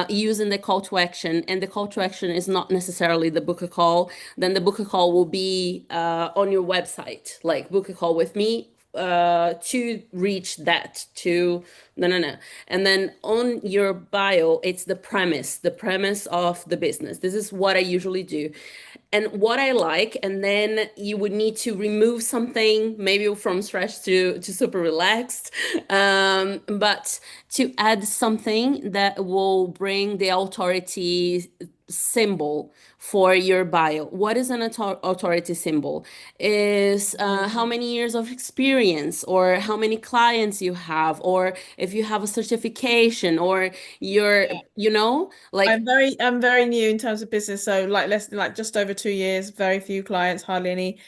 using the call to action, and the call to action is not necessarily the book a call. Then the book a call will be on your website, like book a call with me to reach that to no, and then on your bio it's the premise of the business. This is what I usually do and what I like, and then you would need to remove something maybe from stretch to super relaxed, but to add something that will bring the authority symbol for your bio. What is an authority symbol? Is how many years of experience, or how many clients you have, or if you have a certification, or you're, like I'm very new in terms of business, so like less than like just over 2 years, very few clients, hardly any.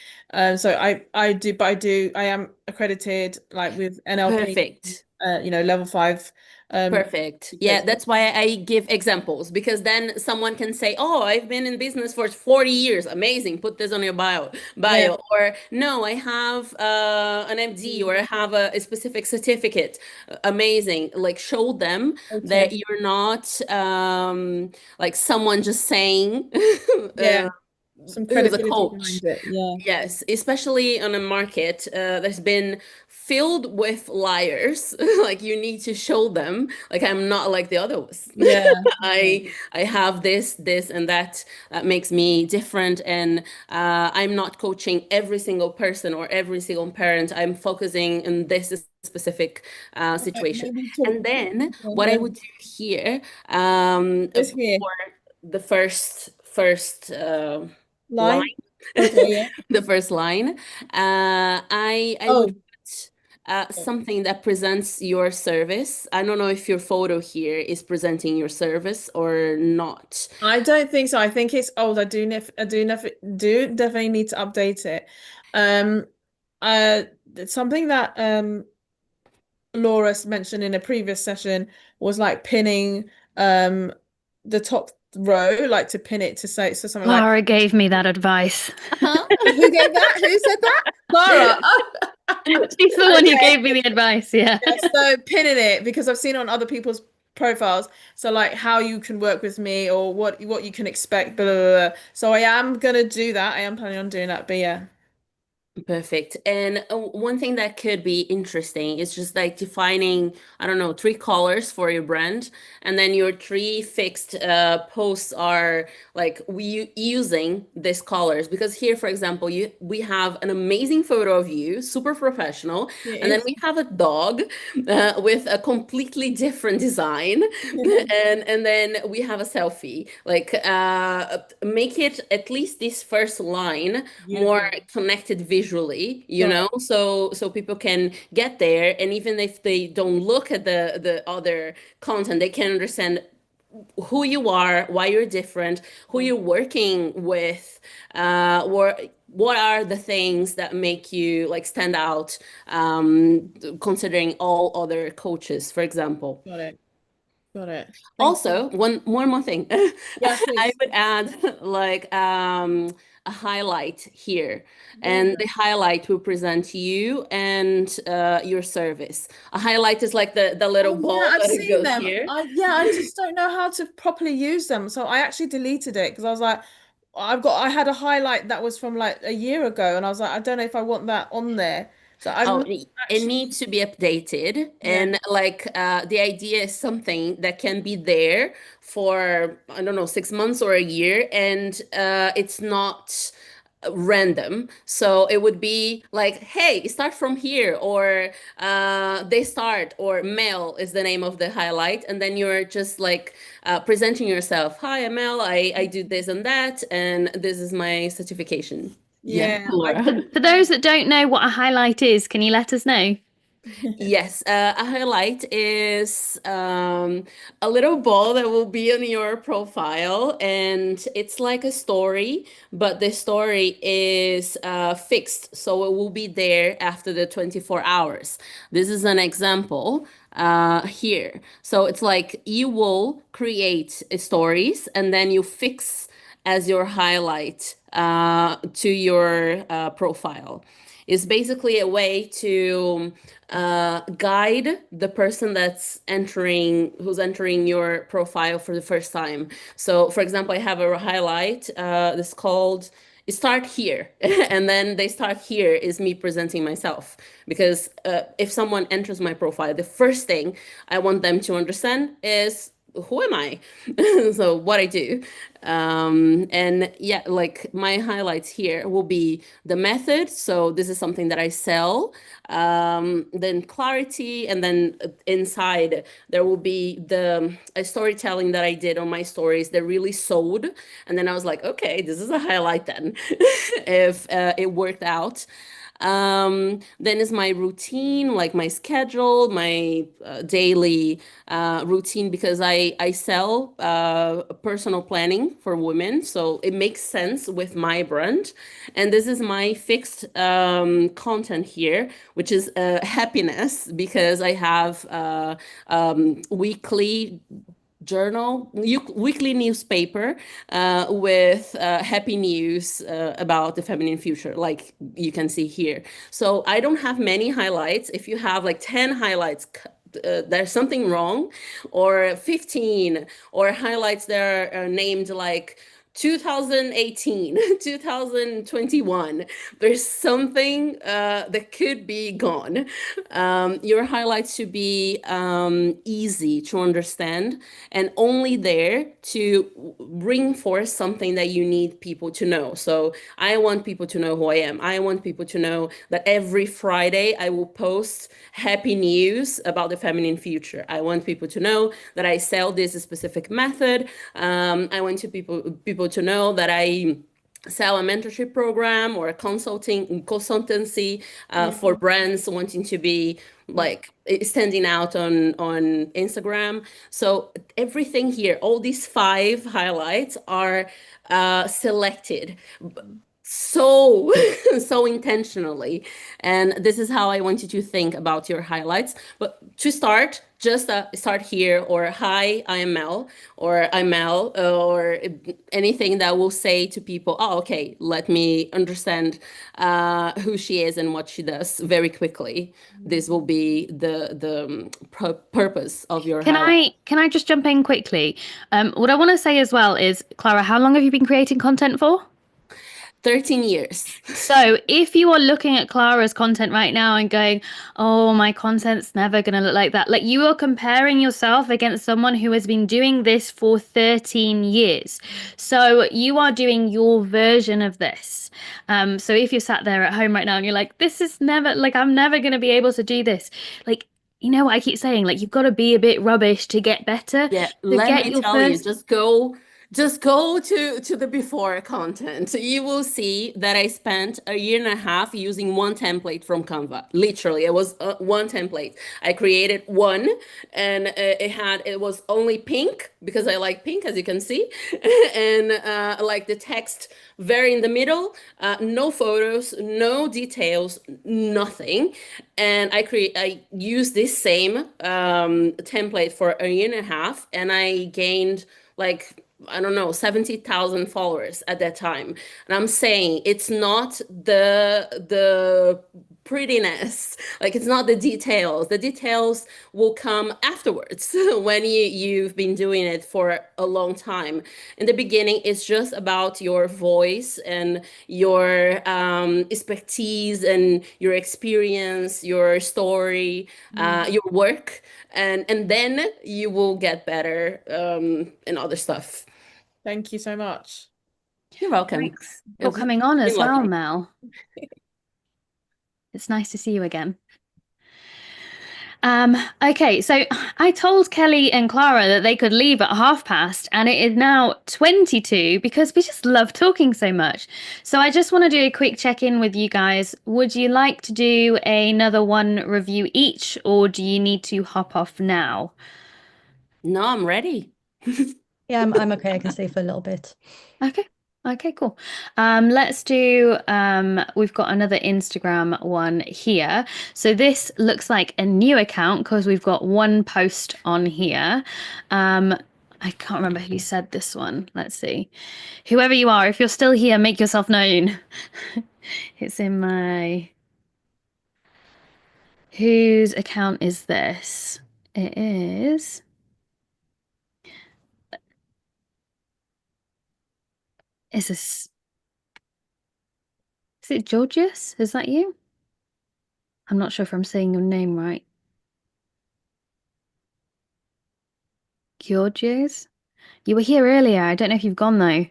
So I am accredited like with NLP, perfect. level 5. Perfect. Yeah, that's why I give examples, because then someone can say, "Oh, I've been in business for 40 years. Amazing. Put this on your bio." Yeah. Or, "No, I have an MD, or I have a specific certificate." Amazing. Like, show them that Okay. you're not like someone just saying Yeah. Some who's a credibility coach. behind it. Yeah. Yes, especially on a market that's been filled with liars. Like, you need to show them, like, I'm not like the others. Yeah. I have this, and that makes me different. And I'm not coaching every single person or every single parent. I'm focusing on this specific situation. Maybe talk. And then what I Yeah. would do here, It's here. for the first line, Line. Okay, yeah. the first line, I would Oh, put something that presents your service. I don't know if your photo here is presenting your service or not. I don't think so. I think it's old. I do definitely need to update it. Um, something that Laura mentioned in a previous session was like pinning um the top row, like to pin it to say so something like Clara gave me that advice. Huh? who gave that? Who said that? Clara. Oh, She's the one who okay. gave me the advice. Yeah. Yeah, so pinning it because I've seen it on other people's profiles. So like how you can work with me or what you can expect, blah, blah, blah. So I am gonna do that. I am planning on doing that. But yeah. Perfect. And one thing that could be interesting is just like defining, I don't know, 3 colors for your brand. And then your 3 fixed posts are like we using these colors. Because here, for example, we have an amazing photo of you, super professional. It And then is. we have a dog with a completely different design. And then we have a selfie. Like make it at least this first line more Beautiful. connected visually, Got it. so people can get there, and even if they don't look at the other content, they can understand who you are, why you're different, who you're working with, what are the things that make you like stand out, considering all other coaches, for example. Got it. Got it. Thank you. Also, one more thing. Yeah, I please. would add like a highlight here, There you and go. the highlight will present you and your service. A highlight is like the little Oh yeah, ball I've that it seen goes them. here. I just don't know how to properly use them. So I actually deleted it because I was like, I had a highlight that was from like a year ago, and I was like, I don't know if I want that on there. So I've Oh, not it actually, needs to be updated. yeah. And like the idea is something that can be there for, I don't know, 6 months or a year, and it's not random. So it would be like, hey, start from here, or they start, or Mel is the name of the highlight. And then you're just like presenting yourself. Hi, I'm Mel. I do this and that, and this is my certification. Yeah, Yeah, I Laura. For those that don't know what a highlight is, can you let us know? Yes, a highlight is a little ball that will be on your profile, and it's like a story, but the story is fixed, so it will be there after the 24 hours. This is an example here. So it's like you will create stories, and then you fix as your highlight to your profile. It's basically a way to guide the person who's entering your profile for the first time. So, for example, I have a highlight that's called "Start Here," and then they start here is me presenting myself. Because if someone enters my profile, the first thing I want them to understand is who am I? So what I do. And yeah, like my highlights here will be the method. So this is something that I sell. Then clarity, and then inside there will be the a storytelling that I did on my stories that really sold. And then I was like, okay, this is a highlight then, if it worked out. Then is my routine, like my schedule, my daily routine, because I sell personal planning for women, so it makes sense with my brand. And this is my fixed content here, which is happiness, because I have weekly journal, weekly newspaper with happy news about the feminine future, like you can see here. So I don't have many highlights. If you have like 10 highlights, there's something wrong, or 15, or highlights that are named like 2018, 2021. There's something that could be gone. Your highlights should be easy to understand and only there to reinforce something that you need people to know. So I want people to know who I am. I want people to know that every Friday I will post happy news about the feminine future. I want people to know that I sell this specific method. I want people to know that I sell a mentorship program or a consultancy for brands wanting to be like standing out on Instagram. So everything here, all these 5 highlights are selected so so intentionally, and this is how I want you to think about your highlights. But to start, just start here, or hi, I'm Mel, or I'm Mel, or anything that will say to people, oh, okay, let me understand who she is and what she does very quickly. This will be the purpose of your highlight. Can I just jump in quickly? What I want to say as well is, Clara, how long have you been creating content for? 13 years. So if you are looking at Clara's content right now and going, oh, my content's never going to look like that, like you are comparing yourself against someone who has been doing this for 13 years. So you are doing your version of this. So if you're sat there at home right now and you're like, this is never, like, I'm never going to be able to do this. Like, you know what I keep saying? Like, you've got to be a bit rubbish to get better. Yeah, To let get me your tell you, first. just go to the before content. You will see that I spent a year and a half using one template from Canva. Literally, it was one template. I created one, and it was only pink because I like pink, as you can see, and like the text very in the middle, no photos, no details, nothing. And I used this same template for a year and a half, and I gained like, I don't know, 70,000 followers at that time. And I'm saying it's not the prettiness, like it's not the details. The details will come afterwards when you've been doing it for a long time. In the beginning, it's just about your voice and your expertise and your experience, your story, your work, and then you will get better and other stuff. Thank you so much. You're welcome. Thanks for coming on You're as well, welcome. Mel. It's nice to see you again. Okay, so I told Kelly and Clara that they could leave at past, and it is now 22 because we just love talking so much. So I just want to do a quick check-in with you guys. Would you like to do another one review each, or do you need to hop off now? No, I'm ready. Yeah, I'm okay. I can stay for a little bit. Okay, cool. Let's do, we've got another Instagram one here. So this looks like a new account because we've got one post on here. I can't remember who said this one. Let's see. Whoever you are, if you're still here, make yourself known. It's in my... Whose account is this? It is... Is this... Is it Georgius? Is that you? I'm not sure if I'm saying your name right. Georges. You were here earlier. I don't know if you've gone though.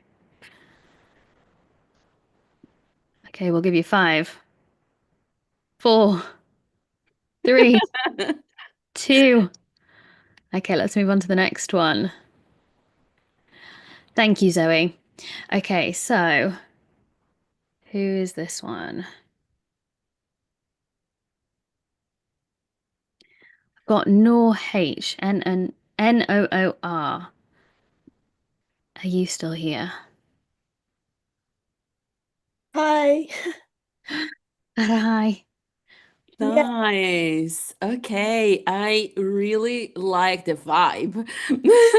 Okay, we'll give you 5, 4, 3, 2. Okay, let's move on to the next one. Thank you, Zoe. Okay, so who is this one? I've got Noor H, Noor. Are you still here? Hi. Hi. Yeah. Nice. Okay. I really like the vibe.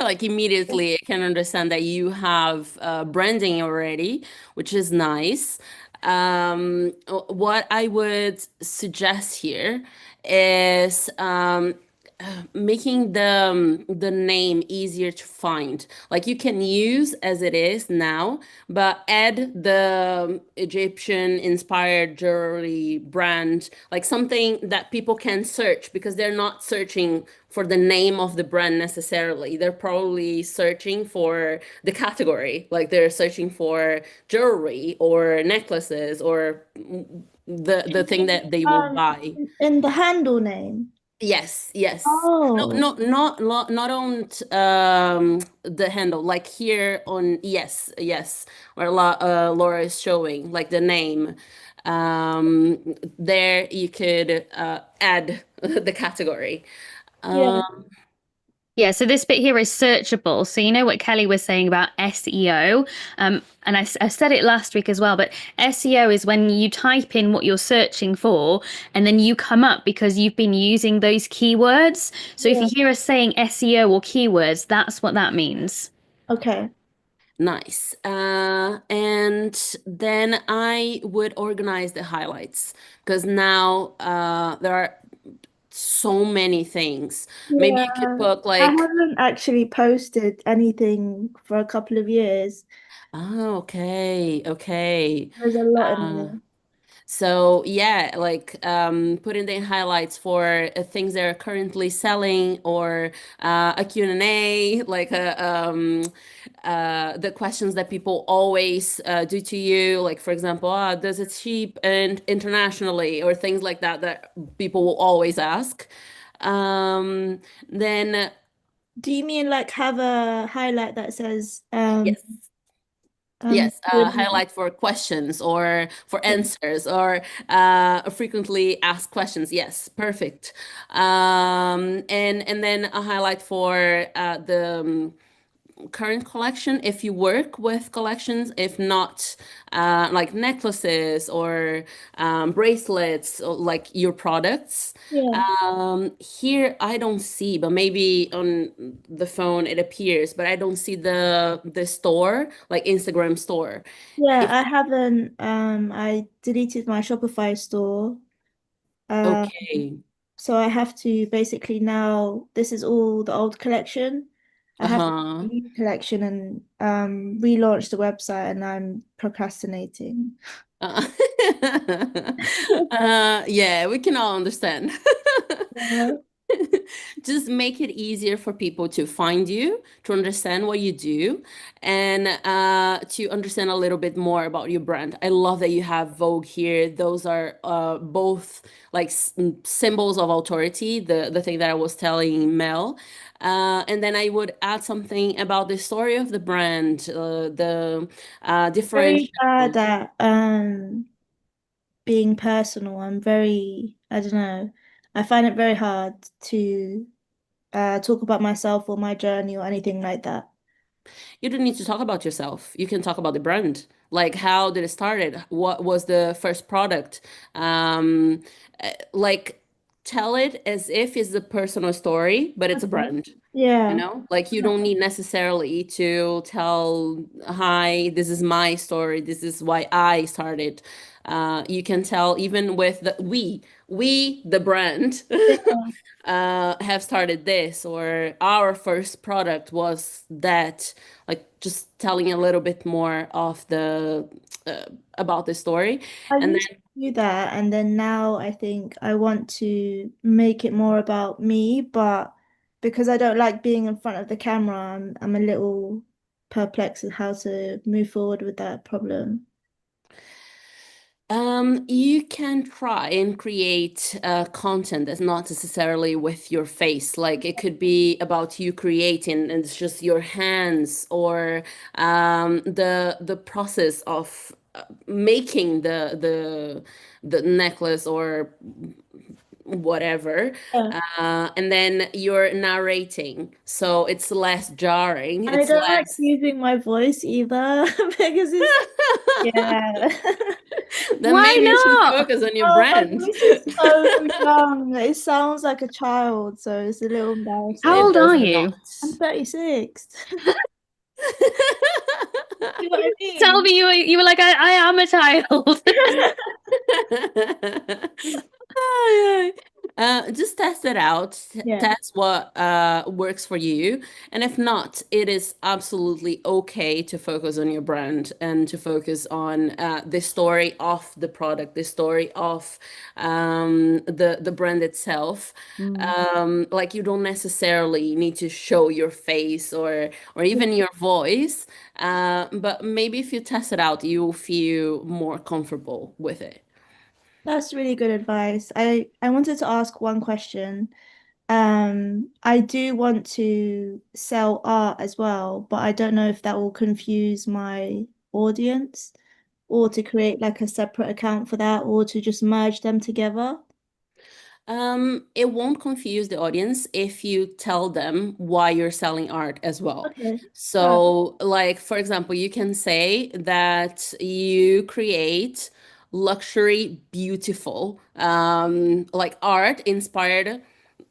Like immediately, I can understand that you have branding already, which is nice. What I would suggest here is making the name easier to find. Like you can use as it is now, but add the Egyptian inspired jewelry brand, like something that people can search because they're not searching for the name of the brand necessarily. They're probably searching for the category, like they're searching for jewelry or necklaces or the thing that they will buy. In the handle name. Yes, yes. No, Oh, no, not on the handle, like here on yes, yes, where Laura is showing, like the name. There you could add the category. yeah, Yeah, so this bit here is searchable. So you know what Kelly was saying about SEO, and I said it last week as well, but SEO is when you type in what you're searching for, and then you come up because you've been using those keywords. So if yeah. you hear us saying SEO or keywords, that's what that means. Okay. Nice. And then I would organize the highlights because now there are so many things. Maybe Yeah. you could put I like, haven't actually posted anything for a couple of years. oh, okay, okay. There's a lot in Uh, there. so yeah, like put in the highlights for things that are currently selling or a Q&A, like the questions that people always do to you, like for example, does it ship and internationally or things like that that people will always ask. Then Do you mean like have a highlight that says yes. Yes, Q&A? highlight for questions or for answers or frequently asked questions. Yes, perfect. And then a highlight for the current collection if you work with collections, if not like necklaces or bracelets or like your products. Yeah. Here I don't see, but maybe on the phone it appears, but I don't see the store, like Instagram store. Yeah, If I haven't I deleted my Shopify store. Um okay. So I have to basically now, this is all the old collection. I have to do Uh-huh. the new collection and relaunch the website and I'm procrastinating. Uh, yeah, we can all understand. Yeah. Just make it easier for people to find you, to understand what you do, and to understand a little bit more about your brand. I love that you have Vogue here. Those are both like symbols of authority, the thing that I was telling Mel. And then I would add something about the story of the brand, the Very bad differentials. at being personal. I'm very, I don't know, I find it very hard to talk about myself or my journey or anything like that. You don't need to talk about yourself. You can talk about the brand. Like how did it started? What was the first product? Like tell it as if it's a personal story, but it's a Okay. brand. You Yeah. know, like you don't need necessarily to tell, hi, this is my story. This is why I started. You can tell even with the we, the brand, Yeah. have started this, or our first product was that. Like just telling a little bit more of the about the story, I and used then to do that, and then now I think I want to make it more about me, but because I don't like being in front of the camera, I'm a little perplexed with how to move forward with that problem. You can try and create content that's not necessarily with your face. Like it could be about you creating, and it's just your hands, or the process of making the necklace or whatever. Yeah. And then you're narrating, so it's less jarring. I It's don't like less. using my voice either because it's yeah. Then Why maybe you should not? focus on your Oh, my brand. voice is so young. It sounds like a child, so it's a little How It embarrassing. old are does you? I'm not. 36. You know what I Tell mean? me you were like, I am a child. Ay, ay. Just test it out. Yeah, Test what works for you. And if not, it is absolutely okay to focus on your brand and to focus on the story of the product, the story of the brand itself. Mm. Like you don't necessarily need to show your face or even your voice. But maybe if you test it out, you'll feel more comfortable with it. that's really good advice. I wanted to ask one question. I do want to sell art as well, but I don't know if that will confuse my audience or to create like a separate account for that or to just merge them together. It won't confuse the audience if you tell them why you're selling art as well. Okay. So, like, for example, you can say that you create luxury, beautiful, like art inspired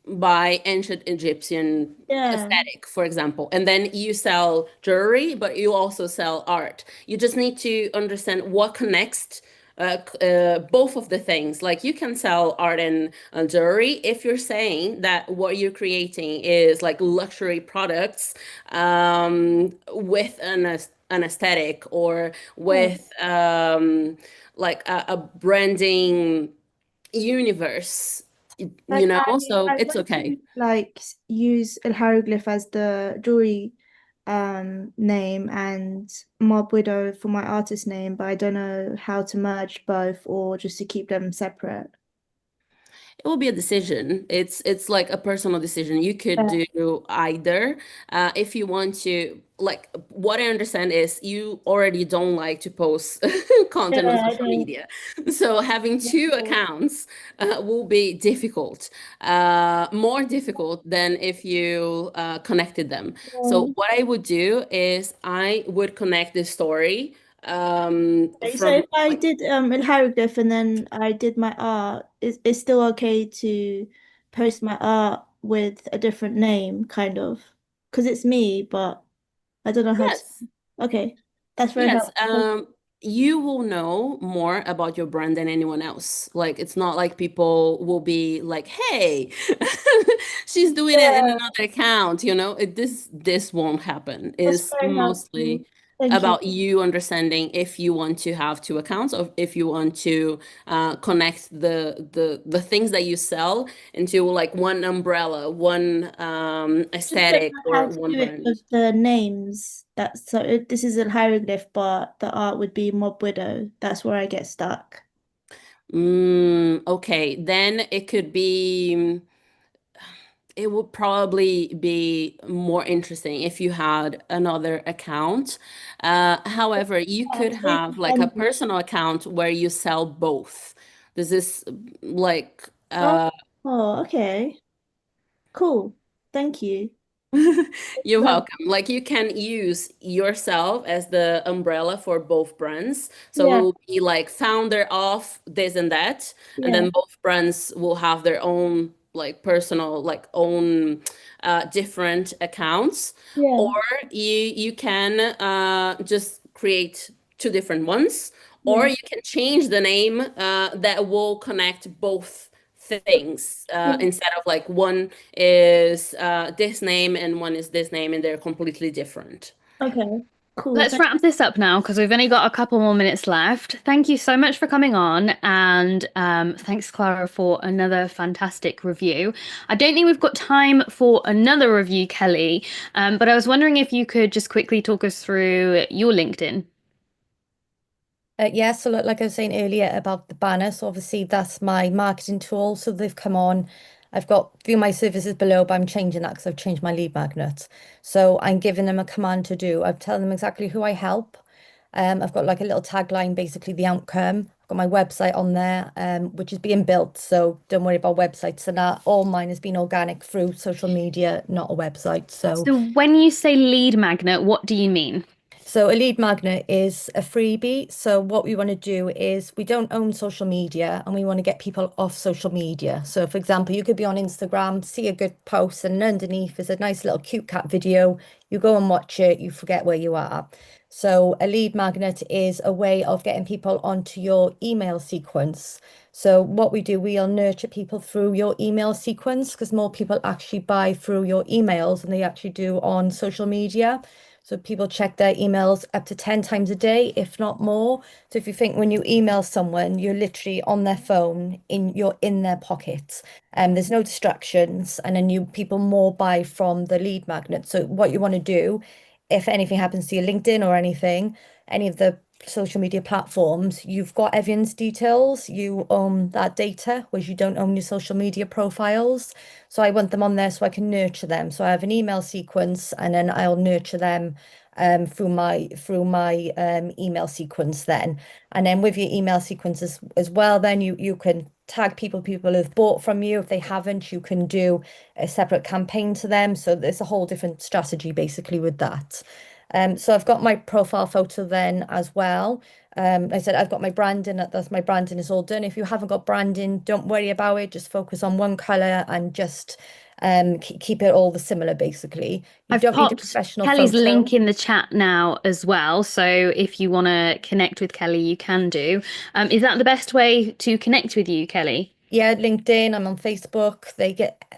by ancient Egyptian Yeah. aesthetic, for example. And then you sell jewelry, but you also sell art. You just need to understand what connects both of the things. Like you can sell art and jewelry if you're saying that what you're creating is like luxury products with an aesthetic or Yeah. with like a branding universe, Like so I it's want okay. to like use a hieroglyph as the jewelry name and Mob Widow for my artist name, but I don't know how to merge both or just to keep them separate. It will be a decision. It's like a personal decision. You could Yeah, do either. If you want to, like, what I understand is you already don't like to post content on yeah, I social don't. media. So having two accounts will be difficult, more difficult than if you connected them. So Yeah. what I would do is I would connect the story Okay, so from if I like, did a hieroglyph and then I did my art, it's still okay to post my art with a different name, kind of, because it's me, but I don't know how to. yes. Okay, that's very Yes, helpful. you will know more about your brand than anyone else. Like, it's not like people will be like, "Hey, she's doing it in Yeah, another account," this won't happen. that's It's very helpful. mostly Thank you. about you understanding if you want to have two accounts or if you want to connect the things that you sell into like one umbrella, one Just don't aesthetic know how or to one do it brand. with the names. That's so this is a hieroglyph, but the art would be Mob Widow. That's where I get stuck. Okay, then it would probably be more interesting if you had another account. However, you I could was going have to like a send you. personal account where you sell both. This is like Oh, oh, okay. Cool. Thank you. you're Love. welcome. Like you can use yourself as the umbrella for both brands. So it Yeah, will be like founder of this and that, and yeah, then both brands will have their own like personal, like own different accounts. Or yeah, you can just create two different ones, or yeah, you can change the name that will connect both things yeah. instead of like one is this name and one is this name and they're completely different. Okay. Cool. Let's wrap this up now because we've only got a couple more minutes left. Thank you so much for coming on, and thanks, Clara, for another fantastic review. I don't think we've got time for another review, Kelly, but I was wondering if you could just quickly talk us through your LinkedIn. Yeah, so like I was saying earlier about the banner, so obviously that's my marketing tool. So they've come on. I've got view my services below, but I'm changing that because I've changed my lead magnet. So I'm giving them a command to do. I'm telling them exactly who I help. I've got like a little tagline, basically the outcome. I've got my website on there, which is being built. So don't worry about websites and that. All mine has been organic through social media, not a website. So So when you say lead magnet, what do you mean? So a lead magnet is a freebie. So what we want to do is we don't own social media and we want to get people off social media. So for example, you could be on Instagram, see a good post, and underneath is a nice little cute cat video. You go and watch it, you forget where you are. So a lead magnet is a way of getting people onto your email sequence. So what we do, we'll nurture people through your email sequence because more people actually buy through your emails than they actually do on social media. So people check their emails up to 10 times a day, if not more. So if you think when you email someone, you're literally on their phone, you're in their pocket. There's no distractions, and then people more buy from the lead magnet. So what you want to do, if anything happens to your LinkedIn or anything, any of the social media platforms, you've got everyone's details, you own that data, whereas you don't own your social media profiles. So I want them on there so I can nurture them. So I have an email sequence and then I'll nurture them through my email sequence then. And then with your email sequences as well, then you can tag people who've bought from you. If they haven't, you can do a separate campaign to them. So there's a whole different strategy basically with that. So I've got my profile photo then as well. I said I've got my branding, that's my branding is all done. If you haven't got branding, don't worry about it. Just focus on one color and just keep it all the similar basically. You I've don't need a popped professional Kelly's photo. link in the chat now as well. So if you want to connect with Kelly, you can do. Is that the best way to connect with you, Kelly? Yeah, LinkedIn, I'm on Facebook.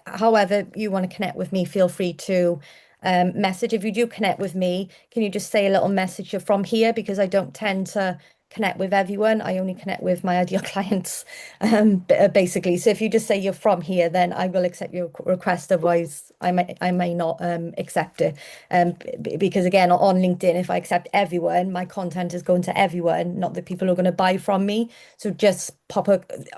However you want to connect with me, feel free to message. If you do connect with me, can you just say a little message you're from here? Because I don't tend to connect with everyone. I only connect with my ideal clients, basically. So if you just say you're from here, then I will accept your request. Otherwise, I may not accept it. Because again, on LinkedIn, if I accept everyone, my content is going to everyone, not the people who are going to buy from me. So just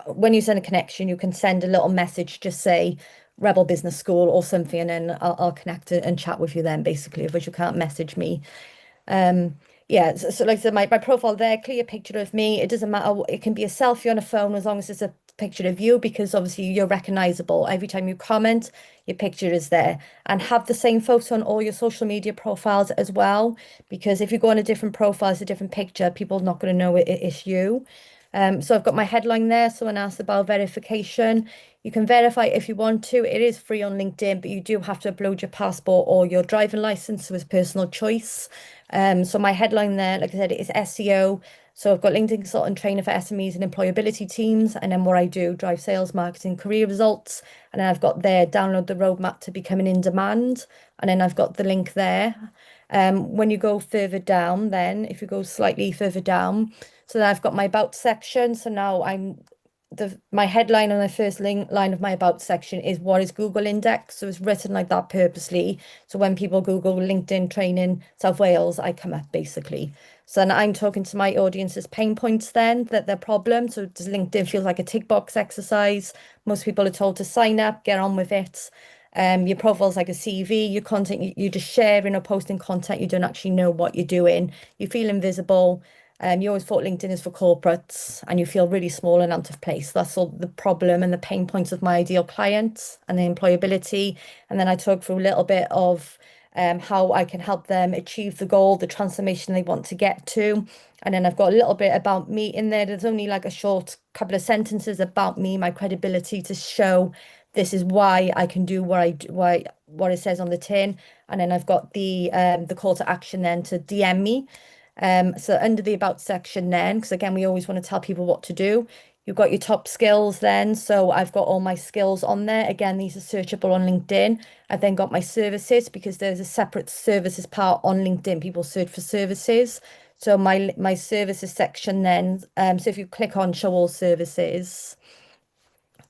when you send a connection, you can send a little message, just say Rebel Business School or something, and then I'll connect and chat with you then, basically, of which you can't message me. Yeah, so like I said, my profile there, clear picture of me. It doesn't matter. It can be a selfie on a phone as long as it's a picture of you, because obviously you're recognizable. Every time you comment, your picture is there. And have the same photo on all your social media profiles as well, because if you go on a different profile, it's a different picture, people are not going to know it's you. So I've got my headline there. Someone asked about verification. You can verify if you want to. It is free on LinkedIn, but you do have to upload your passport or your driving license, so it's personal choice. So my headline there, like I said, is SEO. So I've got LinkedIn consultant trainer for SMEs and employability teams. And then what I do, drive sales, marketing, career results. And then I've got there, download the roadmap to becoming in demand. And then I've got the link there. When you go further down, then if you go slightly further down, so then I've got my about section. So now my headline on the first line of my about section is what is Google Index. So it's written like that purposely. So when people Google LinkedIn training South Wales, I come up basically. So then I'm talking to my audience's pain points then, that their problem. So does LinkedIn feel like a tick box exercise? Most people are told to sign up, get on with it. Your profile's like a CV, your content, you're just sharing or posting content, you don't actually know what you're doing. You feel invisible. You always thought LinkedIn is for corporates and you feel really small and out of place. That's all the problem and the pain points of my ideal clients and the employability. And then I talk through a little bit of how I can help them achieve the goal, the transformation they want to get to. And then I've got a little bit about me in there. There's only like a short couple of sentences about me, my credibility, to show this is why I can do what it says on the tin. And then I've got the call to action then to DM me. So under the about section then, because again, we always want to tell people what to do. You've got your top skills then. So I've got all my skills on there. Again, these are searchable on LinkedIn. I've then got my services because there's a separate services part on LinkedIn. People search for services. So my services section then, so if you click on show all services,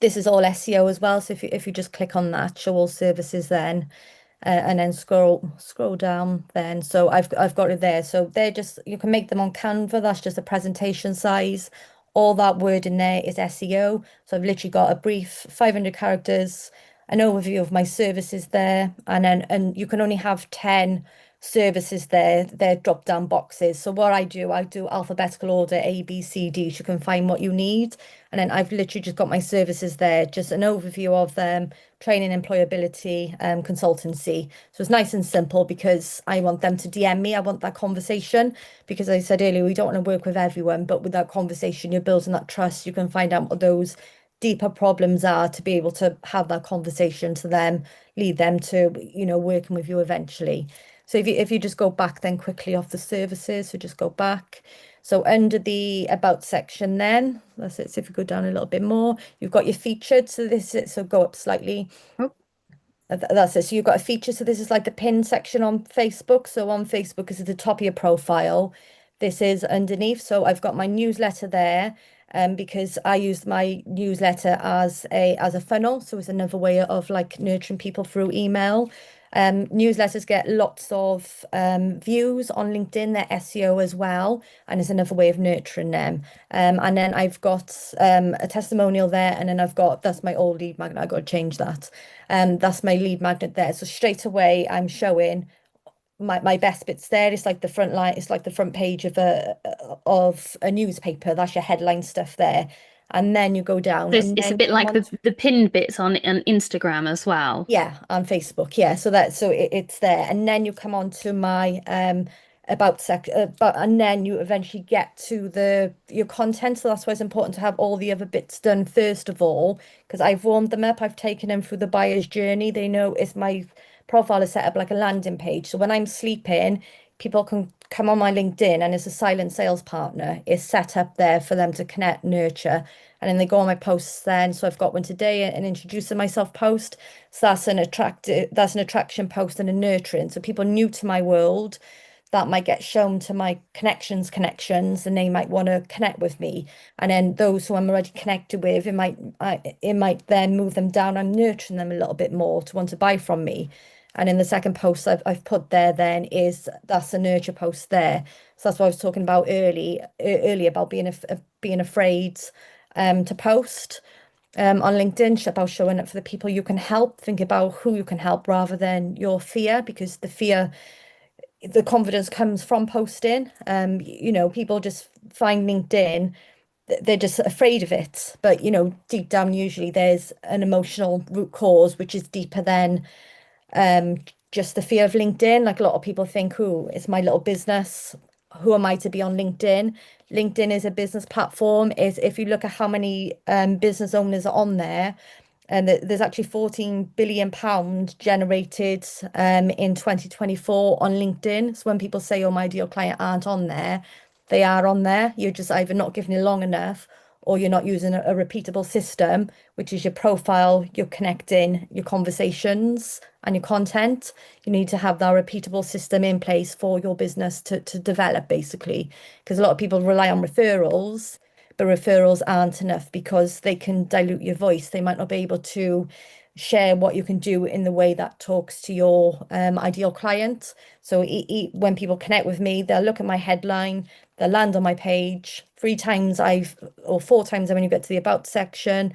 this is all SEO as well. So if you just click on that, show all services then, and then scroll down then. So I've got it there. So they're just, you can make them on Canva. That's just a presentation size. All that word in there is SEO. So I've literally got a brief 500 characters, an overview of my services there, and you can only have 10 services there. They're drop down boxes. So what I do alphabetical order A, B, C, D. So you can find what you need. And then I've literally just got my services there, just an overview of them, training, employability, consultancy. So it's nice and simple because I want them to DM me. I want that conversation because I said earlier, we don't want to work with everyone, but with that conversation, you're building that trust. You can find out what those deeper problems are to be able to have that conversation to them, lead them to, working with you eventually. So if you just go back then quickly off the services, so just go back. So under the about section then, that's it. So if you go down a little bit more, you've got your featured. So this is, so go up slightly. Oh. That's it. So you've got a feature. So this is like the pin section on Facebook. So on Facebook is at the top of your profile. This is underneath. So I've got my newsletter there, because I use my newsletter as a funnel. So it's another way of like nurturing people through email. Newsletters get lots of views on LinkedIn, they're SEO as well, and it's another way of nurturing them. And then I've got a testimonial there, and then that's my old lead magnet. I've got to change that. That's my lead magnet there. So straight away I'm showing my best bits there. It's like the front line, it's like the front page of a newspaper. That's your headline stuff there. And then you go down So and it's a then bit come like on the pinned bits on Instagram as well. yeah, on Facebook. Yeah, so it's there, and then you come on to my about sec, but and then you eventually get to your content. So that's why it's important to have all the other bits done first of all, because I've warmed them up. I've taken them through the buyer's journey. They know it's my profile is set up like a landing page. So when I'm sleeping, people can come on my LinkedIn, and it's a silent sales partner. It's set up there for them to connect, nurture. And then they go on my posts then. So I've got one today, an introducing myself post. So that's an attraction post and a nurturing. So people new to my world that might get shown to my connections, and they might want to connect with me. And then those who I'm already connected with, it might then move them down. I'm nurturing them a little bit more to want to buy from me. And in the second post I've put there then that's a nurture post there. So that's what I was talking about earlier about being afraid to post on LinkedIn, about showing up for the people you can help. Think about who you can help rather than your fear, because the confidence comes from posting. People just find LinkedIn, they're just afraid of it. But deep down, usually there's an emotional root cause, which is deeper than um, just the fear of LinkedIn. Like a lot of people think, "Oh, it's my little business. Who am I to be on LinkedIn?" LinkedIn is a business platform. Is if you look at how many business owners are on there, and there's actually 14 billion pound generated in 2024 on LinkedIn. So when people say, "Oh, my ideal client aren't on there," they are on there. You're just either not giving it long enough, or you're not using a repeatable system, which is your profile, your connecting, your conversations, and your content. You need to have that repeatable system in place for your business to develop, basically. Because a lot of people rely on referrals, but referrals aren't enough because they can dilute your voice. They might not be able to share what you can do in the way that talks to your ideal client. So when people connect with me, they'll look at my headline, they'll land on my page 3 times or 4 times when you get to the about section.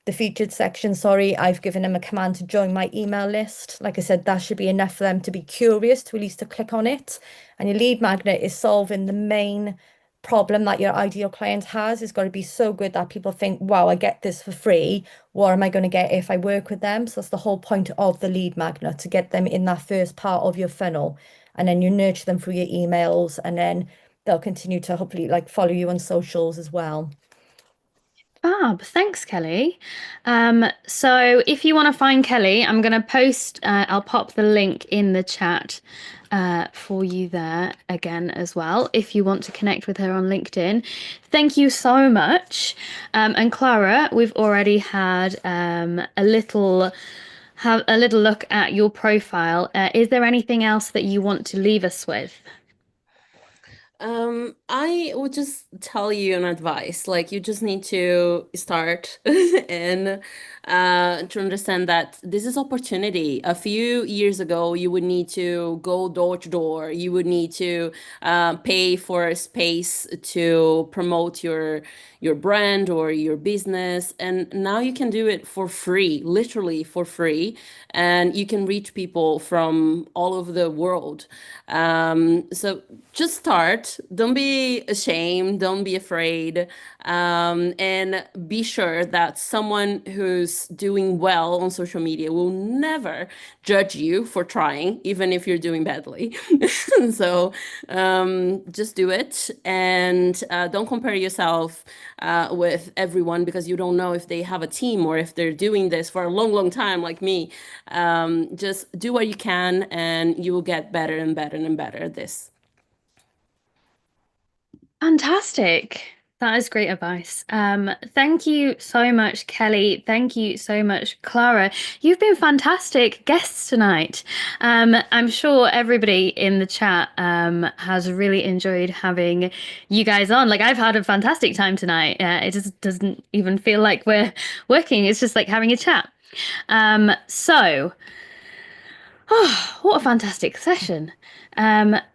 The featured section, sorry, I've given them a command to join my email list. Like I said, that should be enough for them to be curious, to at least to click on it. And your lead magnet is solving the main problem that your ideal client has. It's got to be so good that people think, wow, I get this for free. What am I going to get if I work with them? So that's the whole point of the lead magnet, to get them in that first part of your funnel. And then you nurture them through your emails, and then they'll continue to hopefully like follow you on socials as well. Fab. Thanks, Kelly. So if you want to find Kelly, I'm going to post, I'll pop the link in the chat for you there again as well, if you want to connect with her on LinkedIn. Thank you so much. And Clara, we've already had a little look at your profile. Is there anything else that you want to leave us with? I would just tell you an advice, like you just need to start and to understand that this is opportunity. A few years ago, you would need to go door to door. You would need to pay for a space to promote your brand or your business, and now you can do it for free, literally for free, and you can reach people from all over the world. So just start. Don't be ashamed. Don't be afraid. And be sure that someone who's doing well on social media will never judge you for trying, even if you're doing badly. So just do it, and don't compare yourself with everyone, because you don't know if they have a team or if they're doing this for a long, long time like me. Just do what you can, and you will get better and better and better at this. Fantastic. That is great advice. Thank you so much, Kelly. Thank you so much, Clara. You've been fantastic guests tonight. I'm sure everybody in the chat has really enjoyed having you guys on. Like, I've had a fantastic time tonight. It just doesn't even feel like we're working. It's just like having a chat. Oh, what a fantastic session.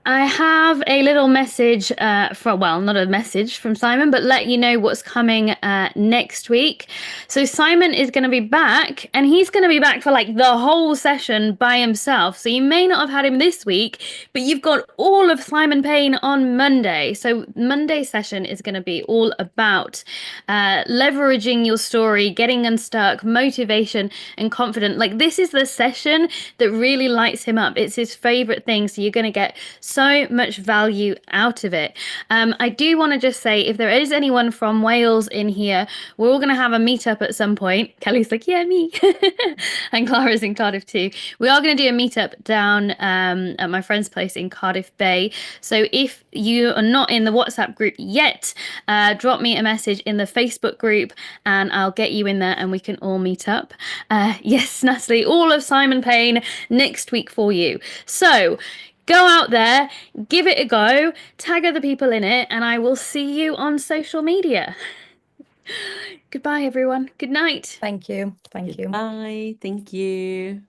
I have a little message well, not a message from Simon, but let you know what's coming next week. So Simon is going to be back, and he's going to be back for like the whole session by himself. So you may not have had him this week, but you've got all of Simon Payne on Monday. So Monday session is going to be all about leveraging your story, getting unstuck, motivation and confidence. Like, this is the session that really lights him up. It's his favorite thing. So you're going to get so much value out of it. I do want to just say, if there is anyone from Wales in here, we're all going to have a meetup at some point. Kelly's like, yeah, me. And Clara's in Cardiff too. We are going to do a meetup down at my friend's place in Cardiff Bay. So if you are not in the WhatsApp group yet, drop me a message in the Facebook group and I'll get you in there and we can all meet up. Yes, Natalie, all of Simon Payne next week for you. So go out there, give it a go, tag other people in it, and I will see you on social media. Goodbye, everyone. Good night. Thank you. Thank you. Bye. Thank you.